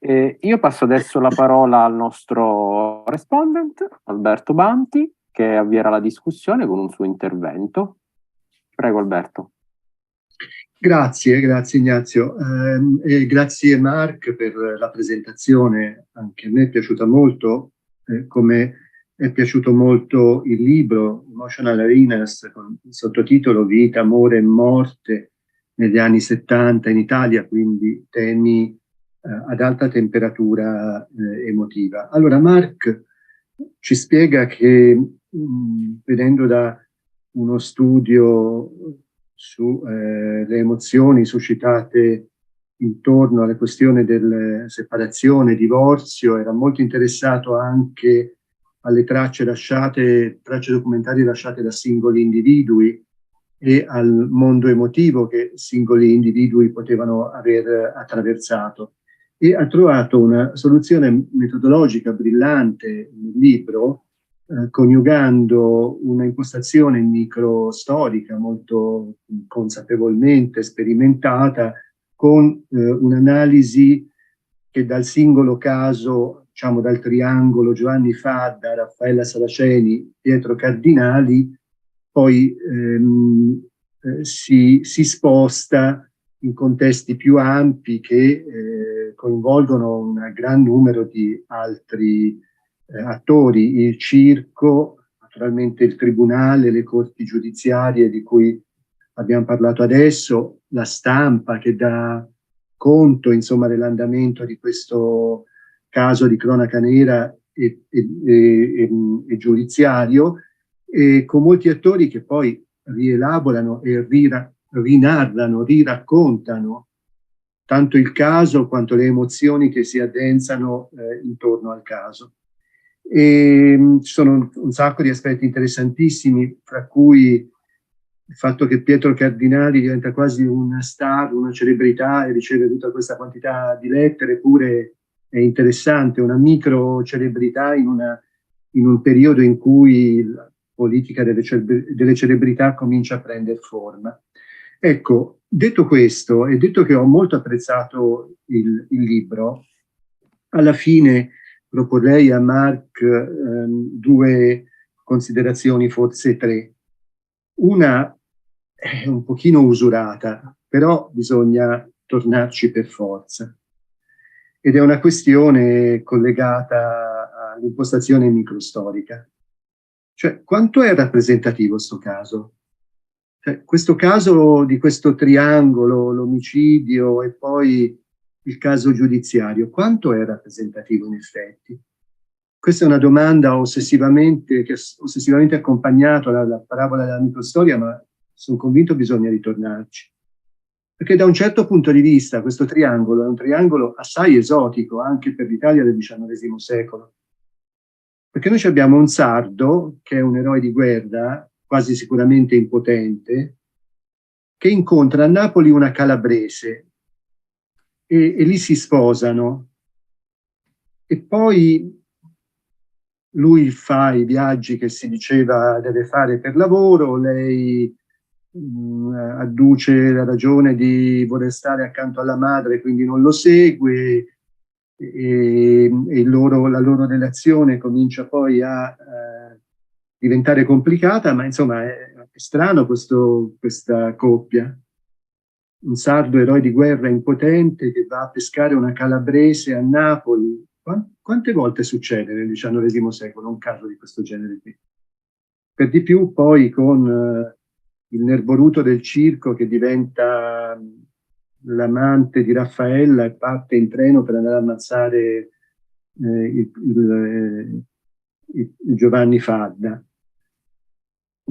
Io passo adesso la parola al nostro respondent, Alberto Banti, che avvierà la discussione con un suo intervento. Prego Alberto. Grazie Ignazio, e grazie Mark per la presentazione. Anche a me è piaciuta molto, come è piaciuto molto il libro Emotional Arenas con il sottotitolo Vita, amore e morte negli anni 70 in Italia, quindi temi ad alta temperatura emotiva. Allora Mark ci spiega che venendo da uno studio sulle emozioni suscitate intorno alla questione della separazione, divorzio, era molto interessato anche alle tracce documentarie lasciate da singoli individui e al mondo emotivo che singoli individui potevano aver attraversato. E ha trovato una soluzione metodologica brillante nel libro, coniugando una impostazione microstorica molto consapevolmente sperimentata con un'analisi che dal singolo caso, diciamo dal triangolo Giovanni Fadda, Raffaella Saraceni, Pietro Cardinali, poi si sposta in contesti più ampi che coinvolgono un gran numero di altri attori, il circo, naturalmente il tribunale, le corti giudiziarie di cui abbiamo parlato adesso, la stampa che dà conto insomma dell'andamento di questo caso di cronaca nera e giudiziario, e con molti attori che poi rielaborano e rinarrano, riraccontano tanto il caso quanto le emozioni che si addensano intorno al caso. E ci sono un sacco di aspetti interessantissimi, fra cui il fatto che Pietro Cardinali diventa quasi una star, una celebrità e riceve tutta questa quantità di lettere, pure è interessante, una micro celebrità in un periodo in cui la politica delle celebrità comincia a prendere forma. Ecco, detto questo e detto che ho molto apprezzato il libro, alla fine proporrei a Mark due considerazioni, forse tre. Una è un pochino usurata, però bisogna tornarci per forza. Ed è una questione collegata all'impostazione microstorica. Cioè, quanto è rappresentativo sto caso? Cioè, questo caso di questo triangolo, l'omicidio e poi il caso giudiziario, quanto è rappresentativo in effetti? Questa è una domanda che è ossessivamente accompagnata dalla parabola della microstoria, ma sono convinto bisogna ritornarci. Perché da un certo punto di vista questo triangolo è un triangolo assai esotico anche per l'Italia del XIX secolo. Perché noi abbiamo un sardo, che è un eroe di guerra, quasi sicuramente impotente, che incontra a Napoli una calabrese e lì si sposano. E poi lui fa i viaggi che si diceva deve fare per lavoro, lei adduce la ragione di voler stare accanto alla madre, quindi non lo segue, e la loro relazione comincia poi a diventare complicata, ma insomma è strano questa coppia. un sardo eroe di guerra impotente che va a pescare una calabrese a Napoli. Quante volte succede nel XIX secolo un caso di questo genere qui? Per di più poi con il nerboruto del circo che diventa l'amante di Raffaella e parte in treno per andare a ammazzare il Giovanni Fadda.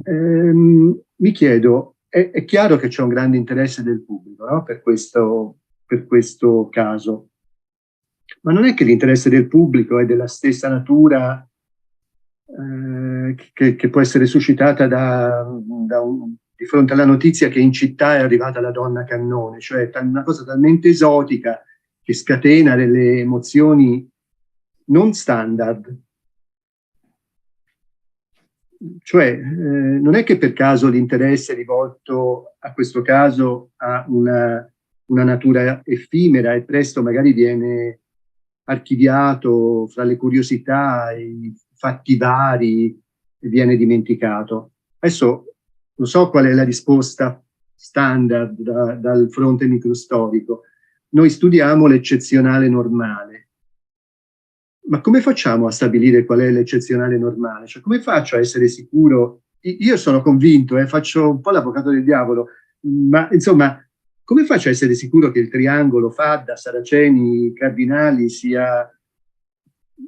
Mi chiedo, è chiaro che c'è un grande interesse del pubblico, no? per questo caso, ma non è che l'interesse del pubblico è della stessa natura che può essere suscitata di fronte alla notizia che in città è arrivata la donna cannone, cioè una cosa talmente esotica che scatena delle emozioni non standard. Cioè, non è che per caso l'interesse rivolto a questo caso ha una natura effimera e presto magari viene archiviato fra le curiosità, i fatti vari e viene dimenticato. Adesso non so qual è la risposta standard dal fronte microstorico. Noi studiamo l'eccezionale normale. Ma come facciamo a stabilire qual è l'eccezionale normale? Cioè, come faccio a essere sicuro? Io sono convinto, faccio un po' l'avvocato del diavolo, ma insomma, come faccio a essere sicuro che il triangolo Fadda, Saraceni, Cardinali sia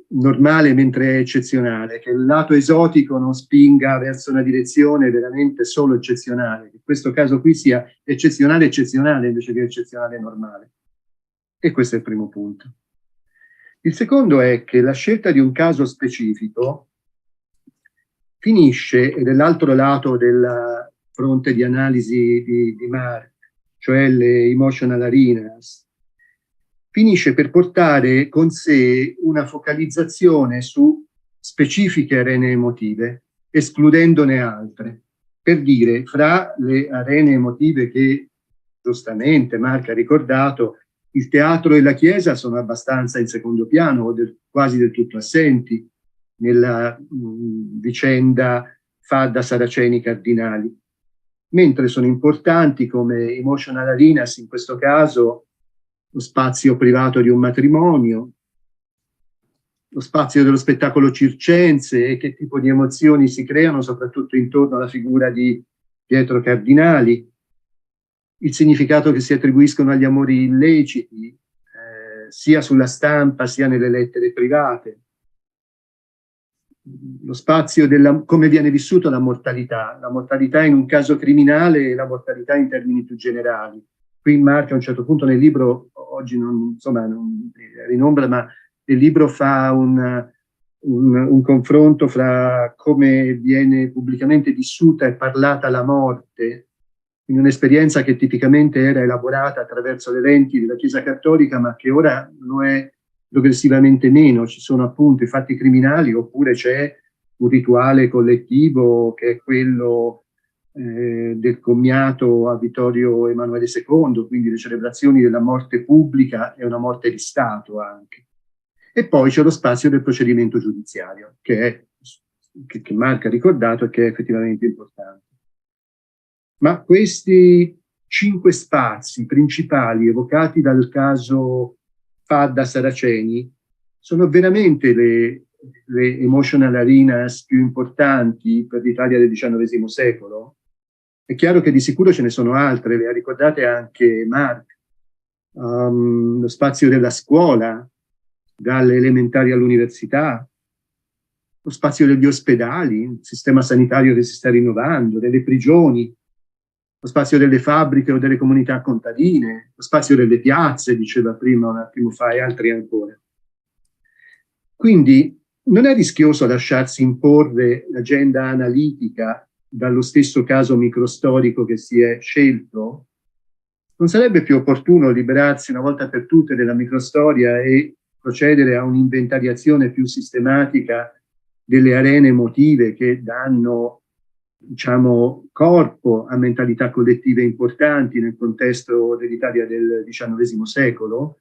normale mentre è eccezionale, che il lato esotico non spinga verso una direzione veramente solo eccezionale, che in questo caso qui sia eccezionale invece che eccezionale normale? E questo è il primo punto. Il secondo è che la scelta di un caso specifico finisce, ed è l'altro lato del fronte di analisi di Mark, cioè le emotional arenas, finisce per portare con sé una focalizzazione su specifiche arene emotive, escludendone altre. Per dire, fra le arene emotive che giustamente Mark ha ricordato, il teatro e la chiesa sono abbastanza in secondo piano o quasi del tutto assenti nella vicenda Fadda, Saraceni, Cardinali, mentre sono importanti come emotional arenas, in questo caso, lo spazio privato di un matrimonio, lo spazio dello spettacolo circense e che tipo di emozioni si creano, soprattutto intorno alla figura di Pietro Cardinali, il significato che si attribuiscono agli amori illeciti, sia sulla stampa sia nelle lettere private, lo spazio come viene vissuta la mortalità in un caso criminale e la mortalità in termini più generali. Qui Mark a un certo punto nel libro, oggi non era in ombra, ma nel libro fa un confronto fra come viene pubblicamente vissuta e parlata la morte, in un'esperienza che tipicamente era elaborata attraverso le lenti della Chiesa Cattolica, ma che ora lo è progressivamente meno. Ci sono appunto i fatti criminali, oppure c'è un rituale collettivo che è quello del commiato a Vittorio Emanuele II, quindi le celebrazioni della morte pubblica e una morte di Stato anche. E poi c'è lo spazio del procedimento giudiziario, che Mark ha ricordato e che è effettivamente importante. Ma questi 5 spazi principali evocati dal caso Fadda Saraceni sono veramente le emotional arenas più importanti per l'Italia del XIX secolo? È chiaro che di sicuro ce ne sono altre, le ha ricordate anche Mark. Lo spazio della scuola, dalle elementari all'università, lo spazio degli ospedali, il sistema sanitario che si sta rinnovando, delle prigioni, lo spazio delle fabbriche o delle comunità contadine, lo spazio delle piazze, diceva prima un attimo fa, e altri ancora. Quindi non è rischioso lasciarsi imporre l'agenda analitica dallo stesso caso microstorico che si è scelto? Non sarebbe più opportuno liberarsi una volta per tutte della microstoria e procedere a un'inventariazione più sistematica delle arene emotive che danno, diciamo, corpo a mentalità collettive importanti nel contesto dell'Italia del XIX secolo?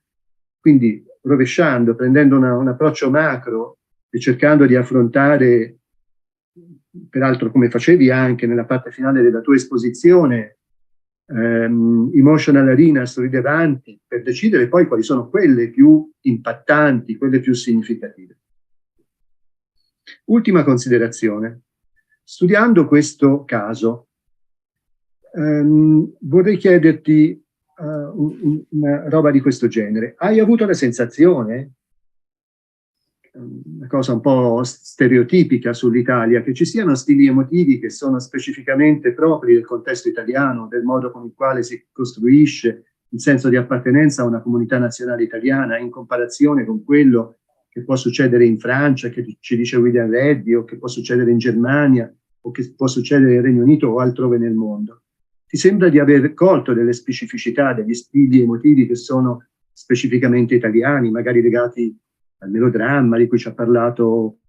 Quindi rovesciando, prendendo un approccio macro e cercando di affrontare, peraltro come facevi anche nella parte finale della tua esposizione, emotional arenas rilevanti per decidere poi quali sono quelle più impattanti, quelle più significative. Ultima considerazione. Studiando questo caso, vorrei chiederti una roba di questo genere. Hai avuto la sensazione, una cosa un po' stereotipica sull'Italia, che ci siano stili emotivi che sono specificamente propri del contesto italiano, del modo con il quale si costruisce il senso di appartenenza a una comunità nazionale italiana in comparazione con quello che può succedere in Francia, che ci dice William Reddy, o che può succedere in Germania, o che può succedere nel Regno Unito o altrove nel mondo? Ti sembra di aver colto delle specificità, degli stili emotivi che sono specificamente italiani, magari legati al melodramma di cui ci ha parlato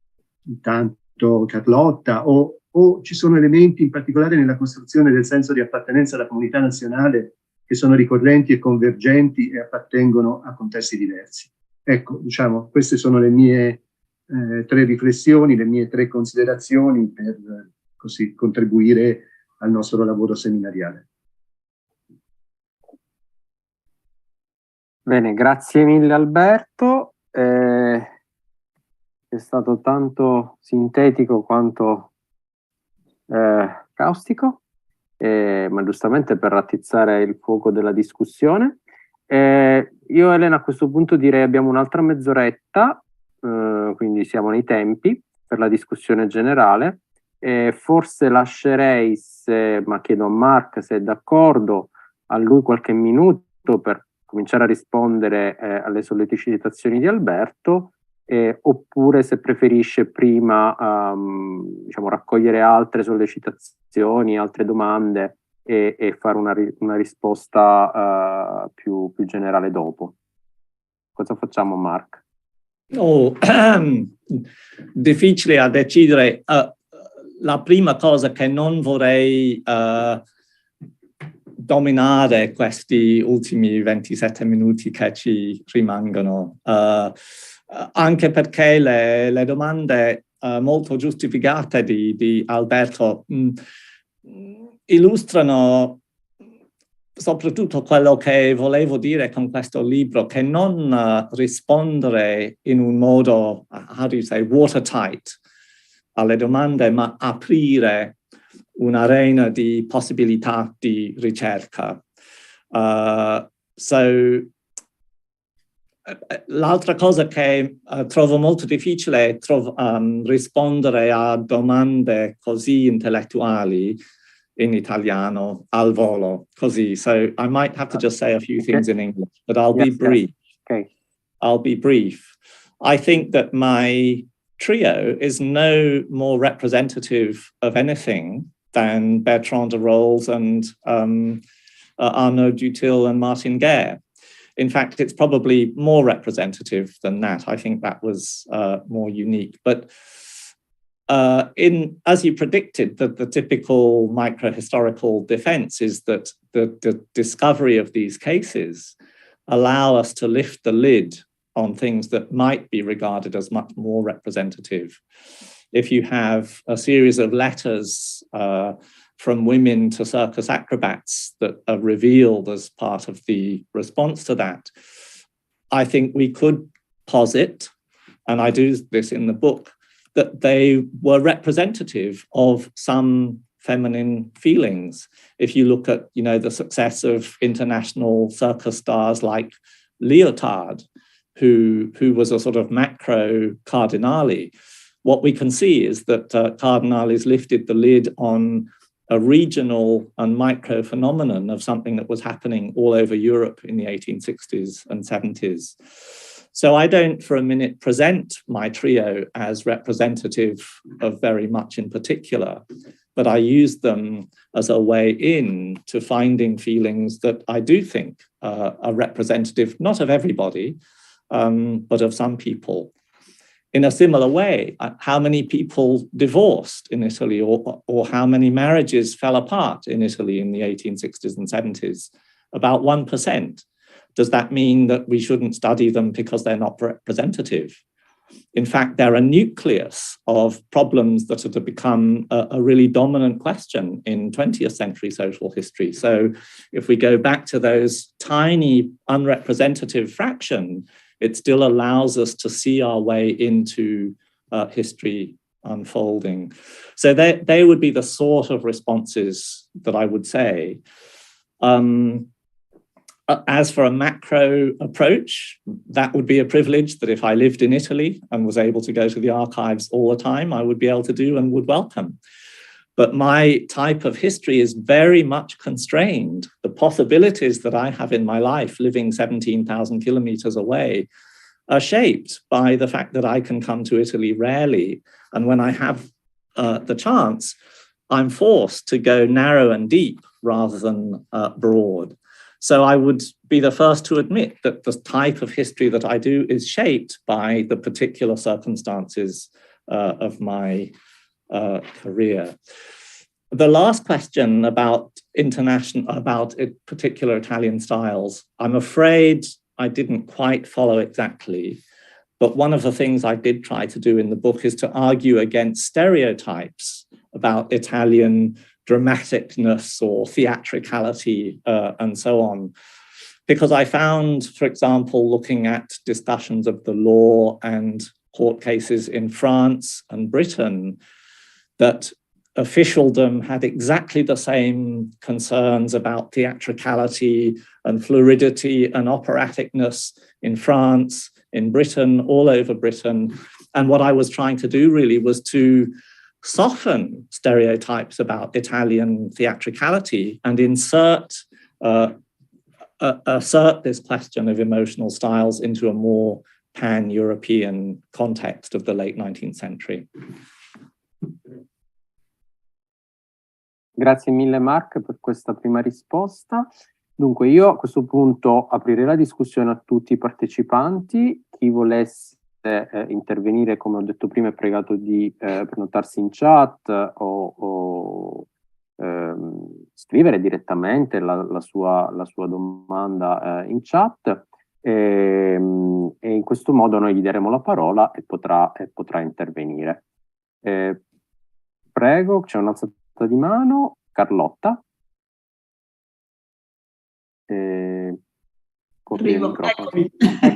tanto Carlotta, o ci sono elementi in particolare nella costruzione del senso di appartenenza alla comunità nazionale che sono ricorrenti e convergenti e appartengono a contesti diversi? Ecco, diciamo, queste sono le mie 3 riflessioni, le mie 3 considerazioni per così contribuire al nostro lavoro seminariale. Bene, grazie mille Alberto. È stato tanto sintetico quanto caustico, ma giustamente per rattizzare il fuoco della discussione. Io e Elena a questo punto direi abbiamo un'altra mezz'oretta, quindi siamo nei tempi per la discussione generale. Forse lascerei, ma chiedo a Mark se è d'accordo, a lui qualche minuto per cominciare a rispondere alle sollecitazioni di Alberto, oppure se preferisce prima diciamo, raccogliere altre sollecitazioni, altre domande e fare una risposta più generale dopo. Cosa facciamo, Mark? Difficile a decidere. La prima cosa che non vorrei dominare questi ultimi 27 minuti che ci rimangono, anche perché le domande molto giustificate di Alberto illustrano soprattutto quello che volevo dire con questo libro, che non rispondere in un modo, how do you say, watertight alle domande, ma aprire un'arena di possibilità di ricerca. L'altra cosa che trovo molto difficile è rispondere a domande così intellettuali in italiano al volo, così. So I might have to just say a few things in English, but I'll be brief. Okay. I'll be brief. I think that my trio is no more representative of anything than Bertrand de Rolls and Arnaud Dutil and Martin Guerre. In fact, it's probably more representative than that. I think that was more unique. But as you predicted, the typical microhistorical defense is that the discovery of these cases allow us to lift the lid on things that might be regarded as much more representative. If you have a series of letters from women to circus acrobats that are revealed as part of the response to that, I think we could posit, and I do this in the book, that they were representative of some feminine feelings. If you look at, the success of international circus stars like Leotard, who was a sort of macro Cardinale, what we can see is that Cardinales lifted the lid on a regional and micro phenomenon of something that was happening all over Europe in the 1860s and 70s. So I don't for a minute present my trio as representative of very much in particular, but I use them as a way in to finding feelings that I do think are representative, not of everybody, but of some people. In a similar way, how many people divorced in Italy or how many marriages fell apart in Italy in the 1860s and 70s? About 1%. Does that mean that we shouldn't study them because they're not representative? In fact, they're a nucleus of problems that have become a really dominant question in 20th century social history. So if we go back to those tiny unrepresentative fraction, it still allows us to see our way into history unfolding. So they would be the sort of responses that I would say. As for a macro approach, that would be a privilege that if I lived in Italy and was able to go to the archives all the time, I would be able to do and would welcome. But my type of history is very much constrained. The possibilities that I have in my life living 17,000 kilometers away are shaped by the fact that I can come to Italy rarely. And when I have the chance, I'm forced to go narrow and deep rather than broad. So I would be the first to admit that the type of history that I do is shaped by the particular circumstances of my career. The last question about particular Italian styles, I'm afraid I didn't quite follow exactly. But one of the things I did try to do in the book is to argue against stereotypes about Italian dramaticness or theatricality and so on. Because I found, for example, looking at discussions of the law and court cases in France and Britain, that officialdom had exactly the same concerns about theatricality and fluidity and operaticness in France, in Britain, all over Britain. And what I was trying to do really was to soften stereotypes about Italian theatricality and assert this question of emotional styles into a more pan-European context of the late 19th century. Grazie mille Mark per questa prima risposta. Dunque io a questo punto aprirei la discussione a tutti i partecipanti. Chi volesse intervenire, come ho detto prima, è pregato di prenotarsi in chat o scrivere direttamente la sua domanda in chat e in questo modo noi gli daremo la parola e potrà intervenire. Prego, c'è un'alzata di mano. Carlotta.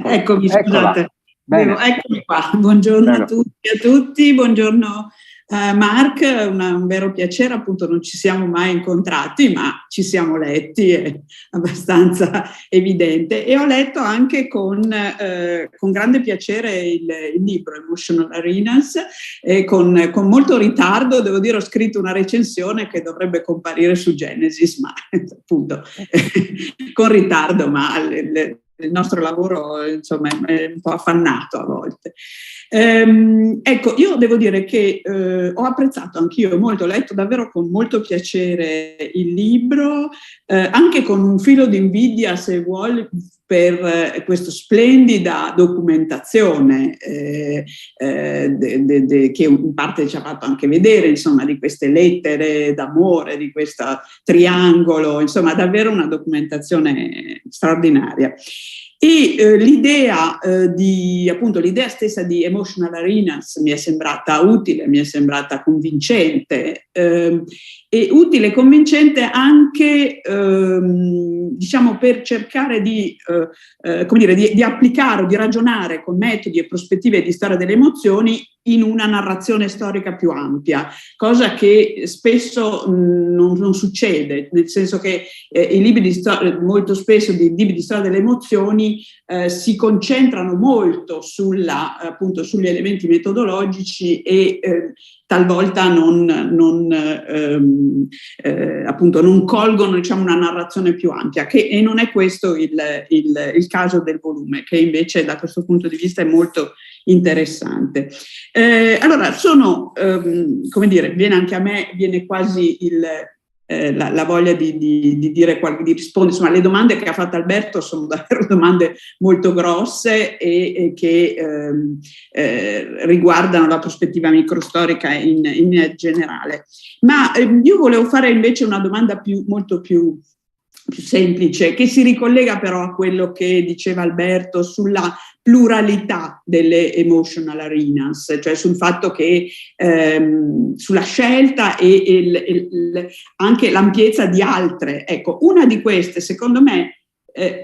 Eccomi, scusate. Eccomi qua, buongiorno a tutti e a tutti, buongiorno Mark, un vero piacere, appunto non ci siamo mai incontrati ma ci siamo letti, è abbastanza evidente, e ho letto anche con grande piacere il libro Emotional Arenas e con molto ritardo, devo dire, ho scritto una recensione che dovrebbe comparire su Genesis, ma appunto con ritardo, ma il nostro lavoro insomma è un po' affannato a volte. Ecco, io devo dire che ho apprezzato anch'io molto, ho letto davvero con molto piacere il libro, anche con un filo di invidia, se vuoi, per questa splendida documentazione che in parte ci ha fatto anche vedere, insomma, di queste lettere d'amore, di questo triangolo, insomma, davvero una documentazione straordinaria. E l'idea stessa di Emotional Arenas mi è sembrata utile, mi è sembrata convincente, e utile e convincente anche diciamo per cercare di applicare o di ragionare con metodi e prospettive di storia delle emozioni in una narrazione storica più ampia, cosa che spesso non succede, nel senso che i libri di storia, molto spesso i libri di storia delle emozioni si concentrano molto sugli elementi metodologici e talvolta non colgono, diciamo, una narrazione più ampia, e non è questo il caso del volume, che invece da questo punto di vista è molto interessante. Allora, viene anche a me, viene quasi la voglia di rispondere, insomma, le domande che ha fatto Alberto sono davvero domande molto grosse e che riguardano la prospettiva microstorica in generale. Ma io volevo fare invece una domanda molto più semplice, che si ricollega però a quello che diceva Alberto sulla pluralità delle emotional arenas, cioè sul fatto che sulla scelta e anche l'ampiezza di altre. Ecco, una di queste, secondo me,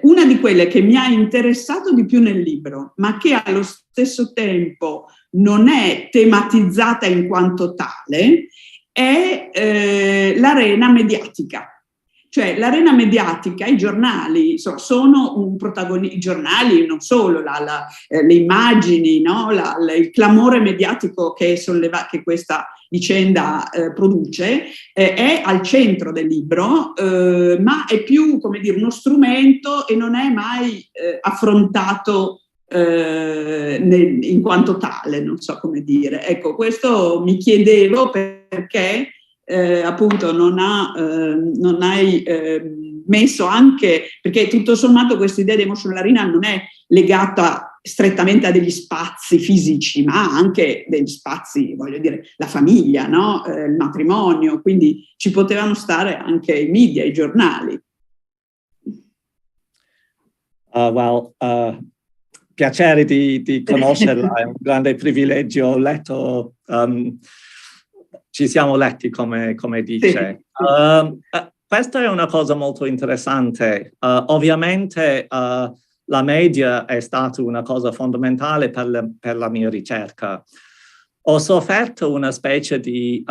una di quelle che mi ha interessato di più nel libro, ma che allo stesso tempo non è tematizzata in quanto tale, è l'arena mediatica. Cioè l'arena mediatica, i giornali sono un protagonista, i giornali non solo, le immagini, no? Il clamore mediatico che questa vicenda produce, è al centro del libro, ma è più, come dire, uno strumento e non è mai affrontato in quanto tale, non so come dire. Ecco, questo mi chiedevo perché appunto non hai messo anche, perché tutto sommato questa idea di emotional arena non è legata strettamente a degli spazi fisici, ma anche degli spazi, voglio dire, la famiglia, no? Il matrimonio, quindi ci potevano stare anche i media, i giornali. Piacere di conoscerla, è un grande privilegio. Ho letto, ci siamo letti come dice. Sì. Questa è una cosa molto interessante. Ovviamente la media è stata una cosa fondamentale per la mia ricerca. Ho sofferto una specie di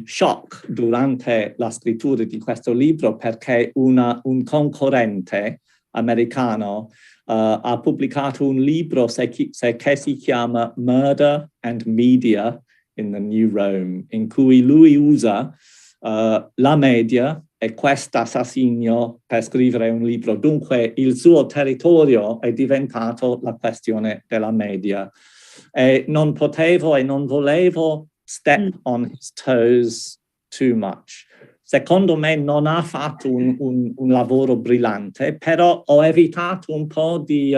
shock durante la scrittura di questo libro perché un concorrente americano ha pubblicato un libro che si chiama Murder and Media in the New Rome, in cui lui usa la media e questo assassinio per scrivere un libro. Dunque il suo territorio è diventato la questione della media. E non potevo e non volevo step on his toes too much. Secondo me non ha fatto un lavoro brillante, però ho evitato un po' di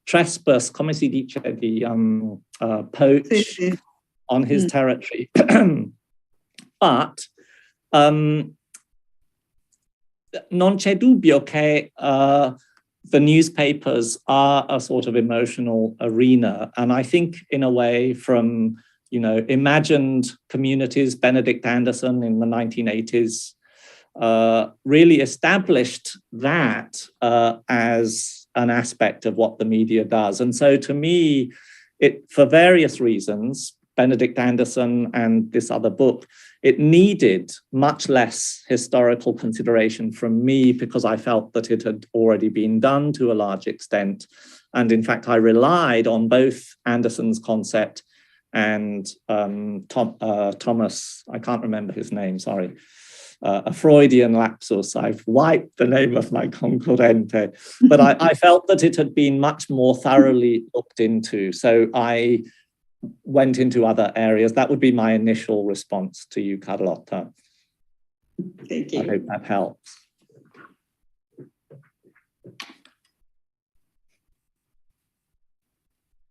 trespass, come si dice, di poach on his territory. But non c'è dubbio che the newspapers are a sort of emotional arena, and I think in a way from imagined communities, Benedict Anderson in the 1980s really established that as an aspect of what the media does. And so to me, for various reasons, Benedict Anderson and this other book, it needed much less historical consideration from me because I felt that it had already been done to a large extent. And in fact, I relied on both Anderson's concept and Thomas, I can't remember his name, sorry, a Freudian lapsus. I've wiped the name of my concorrente, but I felt that it had been much more thoroughly looked into. So I went into other areas. That would be my initial response to you, Carlotta. Thank you. I hope that helps.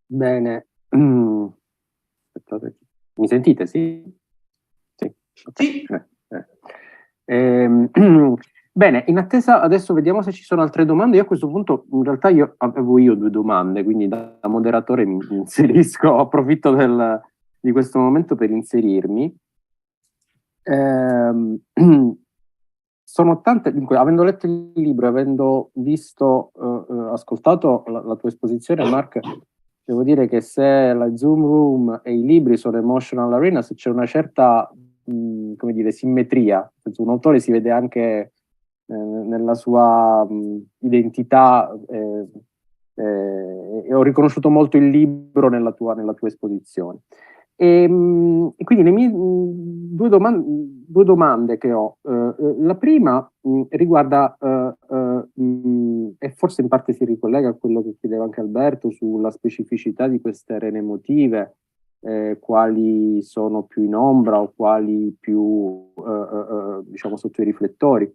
Bene. Aspettate. Mi sentite, sì? Sì. Okay. Sì. Bene, in attesa, adesso vediamo se ci sono altre domande. Io a questo punto, in realtà avevo 2 domande, quindi da moderatore mi inserisco, approfitto di questo momento per inserirmi. Sono tante, dunque, avendo letto il libro, avendo visto, ascoltato la tua esposizione, Mark, devo dire che se la Zoom Room e i libri sono emotional arena, se c'è una certa, come dire, simmetria, un autore si vede anche nella sua identità, e ho riconosciuto molto il libro nella tua esposizione. E quindi le mie 2 domande che ho, la prima riguarda, e forse in parte si ricollega a quello che chiedeva anche Alberto sulla specificità di queste arene emotive, quali sono più in ombra o quali più diciamo sotto i riflettori.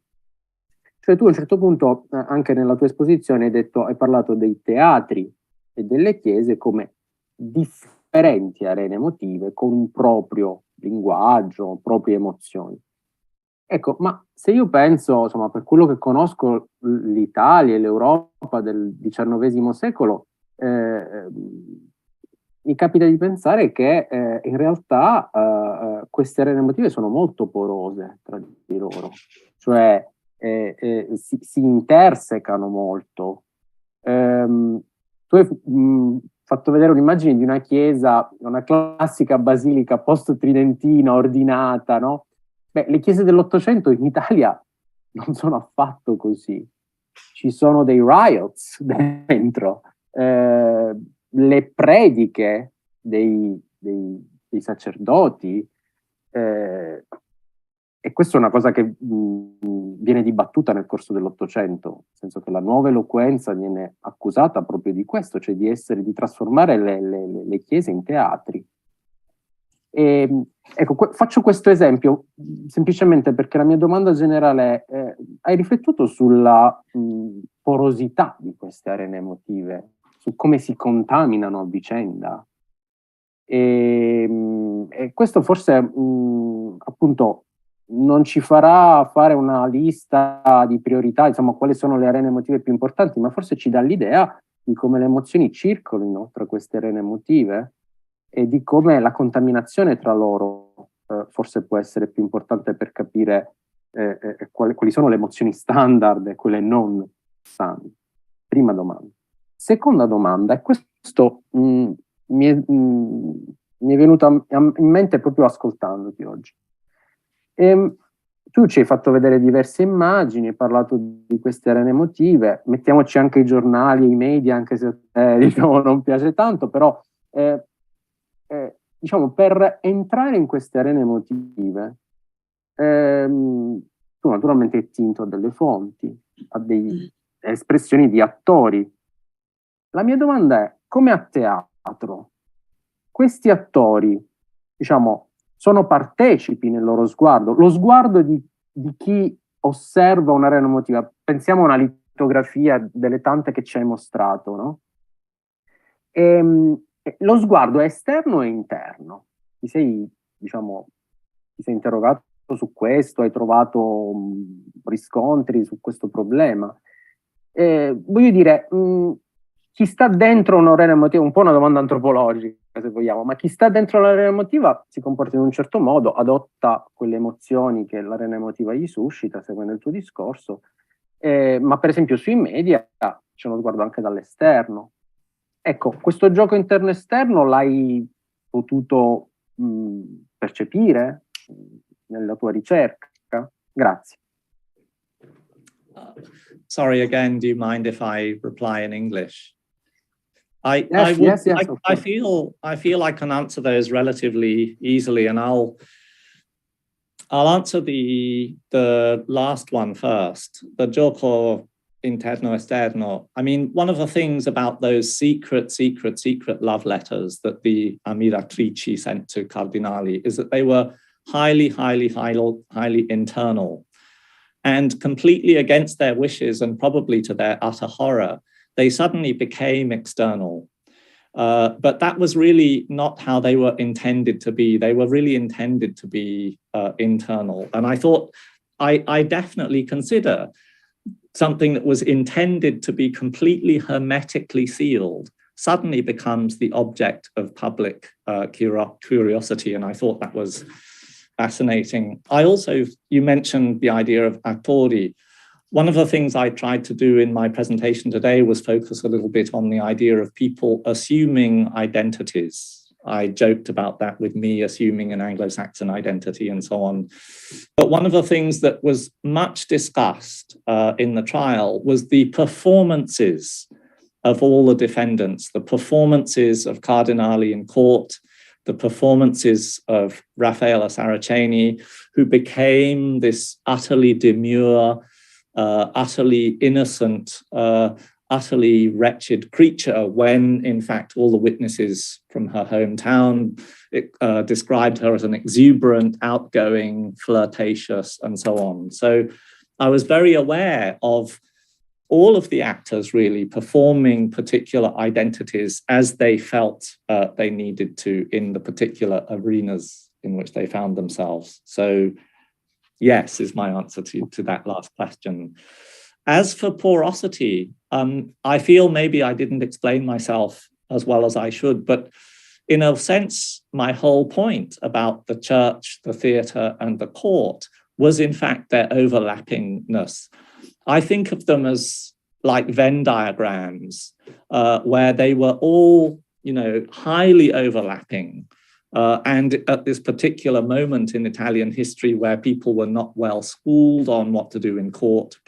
Cioè tu a un certo punto, anche nella tua esposizione, hai parlato dei teatri e delle chiese come differenti arene emotive con un proprio linguaggio, proprie emozioni. Ecco, ma se io penso, insomma, per quello che conosco l'Italia e l'Europa del XIX secolo, mi capita di pensare che in realtà queste arene emotive sono molto porose tra di loro, cioè si intersecano molto. Tu hai fatto vedere un'immagine di una chiesa, una classica basilica post-tridentina, ordinata, no? Beh, le chiese dell'Ottocento in Italia non sono affatto così. Ci sono dei riots dentro. Le prediche dei sacerdoti, e questa è una cosa che viene dibattuta nel corso dell'Ottocento, nel senso che la nuova eloquenza viene accusata proprio di questo, cioè di trasformare le chiese in teatri. Ecco, faccio questo esempio semplicemente perché la mia domanda generale è: hai riflettuto sulla porosità di queste arene emotive, su come si contaminano a vicenda? E questo forse appunto non ci farà fare una lista di priorità, insomma, quali sono le arene emotive più importanti, ma forse ci dà l'idea di come le emozioni circolino tra queste arene emotive e di come la contaminazione tra loro forse può essere più importante per capire quali sono le emozioni standard e quelle non standard. Prima domanda. Seconda domanda, e questo mi è venuto in mente proprio ascoltandoti oggi. Tu ci hai fatto vedere diverse immagini, hai parlato di queste arene emotive, mettiamoci anche i giornali, i media, anche se diciamo, non piace tanto, però diciamo, per entrare in queste arene emotive, tu naturalmente hai tinto a delle fonti, a delle espressioni di attori. La mia domanda è: come a teatro, questi attori, diciamo, sono partecipi nel loro sguardo, lo sguardo di chi osserva un'arena emotiva? Pensiamo a una litografia delle tante che ci hai mostrato, no? Lo sguardo è esterno e interno. Ti sei interrogato su questo? Hai trovato riscontri su questo problema? Voglio dire, chi sta dentro un'arena emotiva, un po' una domanda antropologica se vogliamo, ma chi sta dentro l'arena emotiva si comporta in un certo modo, adotta quelle emozioni che l'arena emotiva gli suscita, seguendo il tuo discorso, ma per esempio sui media c'è uno sguardo anche dall'esterno. Ecco, questo gioco interno-esterno l'hai potuto percepire nella tua ricerca? Grazie. Sorry again, do you mind if I reply in English? Yes, I feel I can answer those relatively easily, and I'll answer the last one first. The gioco interno-esterno. I mean, one of the things about those secret love letters that the ammiratrici sent to Cardinali is that they were highly internal, and completely against their wishes and probably to their utter horror, they suddenly became external. But that was really not how they were intended to be. They were really intended to be internal. And I thought, I definitely consider something that was intended to be completely hermetically sealed suddenly becomes the object of public curiosity. And I thought that was fascinating. You mentioned the idea of attori. One of the things I tried to do in my presentation today was focus a little bit on the idea of people assuming identities. I joked about that with me assuming an Anglo-Saxon identity and so on. But one of the things that was much discussed in the trial was the performances of all the defendants, the performances of Cardinali in court, the performances of Raffaella Saraceni, who became this utterly demure, utterly innocent, utterly wretched creature when, in fact, all the witnesses from her hometown described her as an exuberant, outgoing, flirtatious, and so on. So I was very aware of all of the actors really performing particular identities as they felt they needed to in the particular arenas in which they found themselves. So Yes, is my answer to that last question. As for porosity, I feel maybe I didn't explain myself as well as I should, but in a sense, my whole point about the church, the theatre, and the court was in fact their overlappingness. I think of them as like Venn diagrams, where they were all, highly overlapping. And at this particular moment in Italian history where people were not well schooled on what to do in court,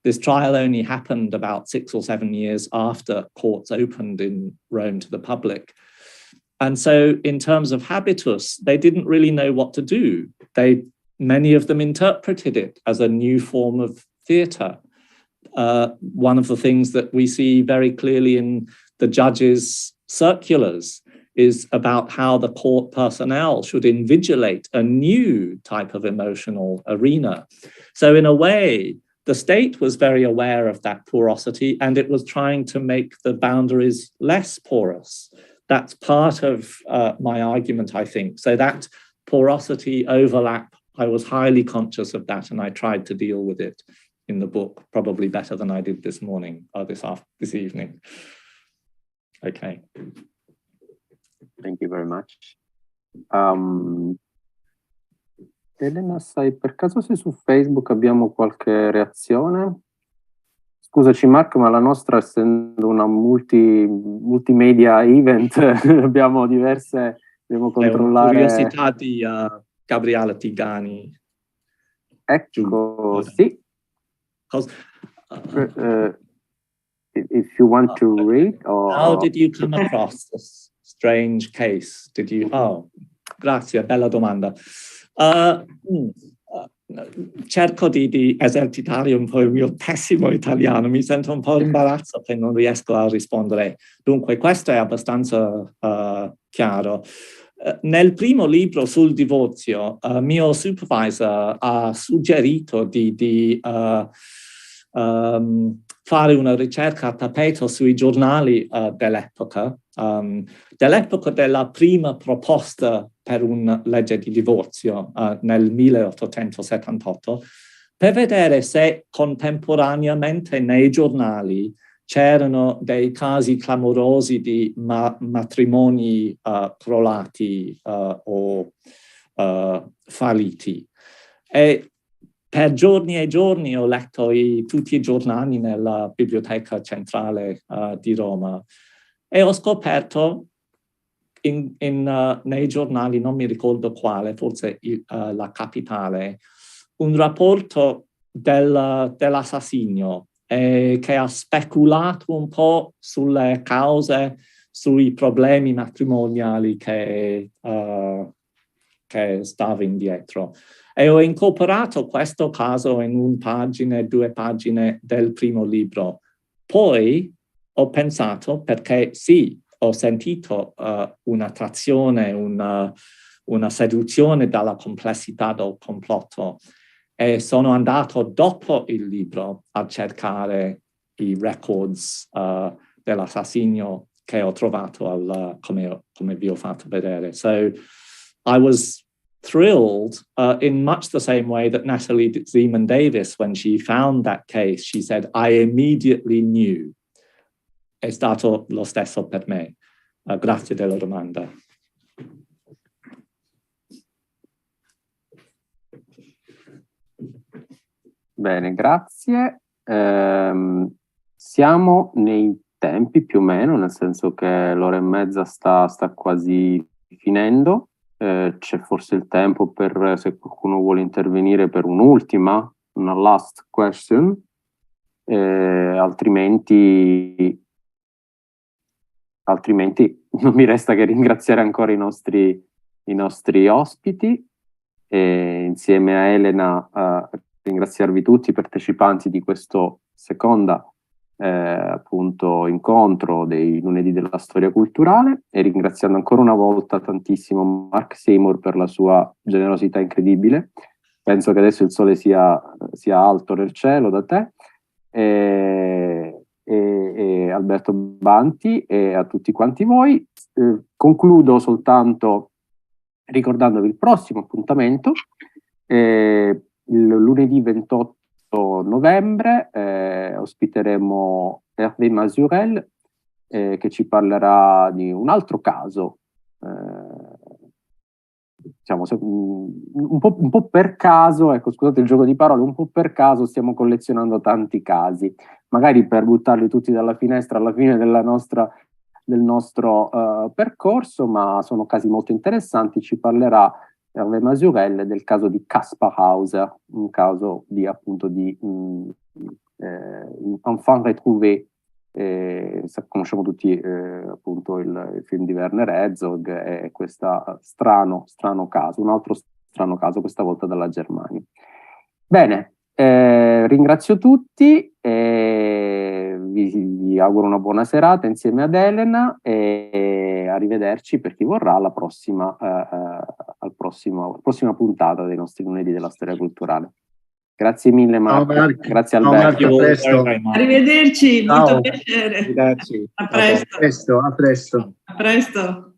this trial only happened about 6 or 7 years after courts opened in Rome to the public. And so in terms of habitus, they didn't really know what to do. Many of them interpreted it as a new form of theatre. One of the things that we see very clearly in the judges' circulars is about how the court personnel should invigilate a new type of emotional arena. So in a way, the state was very aware of that porosity, and it was trying to make the boundaries less porous. That's part of my argument, I think. So that porosity overlap, I was highly conscious of that, and I tried to deal with it in the book, probably better than I did this morning or this evening. Okay. Thank you very much. Elena, sai per caso se su Facebook abbiamo qualche reazione? Scusaci Mark, ma la nostra, essendo una multimedia event, abbiamo controllare... Curiosità di Gabriele Tigani. Ecco, sì. If you want to read or... How did you come across this strange case? Grazie, bella domanda. Cerco di esercitare un po' il mio pessimo italiano, mi sento un po' in imbarazzo che non riesco a rispondere. Dunque, questo è abbastanza chiaro. Nel primo libro sul divorzio, mio supervisor ha suggerito di fare una ricerca a tappeto sui giornali dell'epoca della prima proposta per una legge di divorzio nel 1878, per vedere se contemporaneamente nei giornali c'erano dei casi clamorosi di matrimoni crollati o falliti. E per giorni e giorni ho letto tutti i giornali nella biblioteca centrale di Roma e ho scoperto nei giornali, non mi ricordo quale, forse la Capitale, un rapporto dell'assassinio che ha speculato un po' sulle cause, sui problemi matrimoniali che stava indietro. E ho incorporato questo caso in 1 pagina, 2 pagine del primo libro. Poi ho pensato, perché sì, ho sentito un'attrazione, una seduzione dalla complessità del complotto, e sono andato dopo il libro a cercare i records dell'assassinio che ho trovato come vi ho fatto vedere. So I was thrilled in much the same way that Natalie Zeman Davis, when she found that case, she said, I immediately knew. È stato lo stesso per me. Grazie della domanda. Bene, grazie. Siamo nei tempi più o meno, nel senso che l'ora e mezza sta quasi finendo. C'è forse il tempo per, se qualcuno vuole intervenire, per una last question, altrimenti non mi resta che ringraziare ancora i nostri ospiti e insieme a Elena ringraziarvi tutti i partecipanti di questo secondo appunto incontro dei Lunedì della Storia Culturale, e ringraziando ancora una volta tantissimo Mark Seymour per la sua generosità incredibile. Penso che adesso il sole sia alto nel cielo da te, e Alberto Banti, e a tutti quanti voi. Concludo soltanto ricordandovi il prossimo appuntamento Il lunedì 28 novembre ospiteremo Hervé Mazurel, che ci parlerà di un altro caso, diciamo, un po' per caso, ecco, scusate il gioco di parole, un po' per caso stiamo collezionando tanti casi, magari per buttarli tutti dalla finestra alla fine del nostro percorso, ma sono casi molto interessanti. Ci parlerà Hervé Mazurel del caso di Caspar Hauser, un caso di appunto di enfant retrouvé. Conosciamo tutti appunto il film di Werner Herzog e questo strano caso, un altro strano caso, questa volta dalla Germania. Bene, ringrazio tutti, vi auguro una buona serata insieme ad Elena e arrivederci per chi vorrà alla prossima puntata dei nostri lunedì della storia culturale. Grazie mille Marco. Grazie Alberto. Marco, a presto. Arrivederci, molto piacere. Grazie. A presto. A presto. A presto.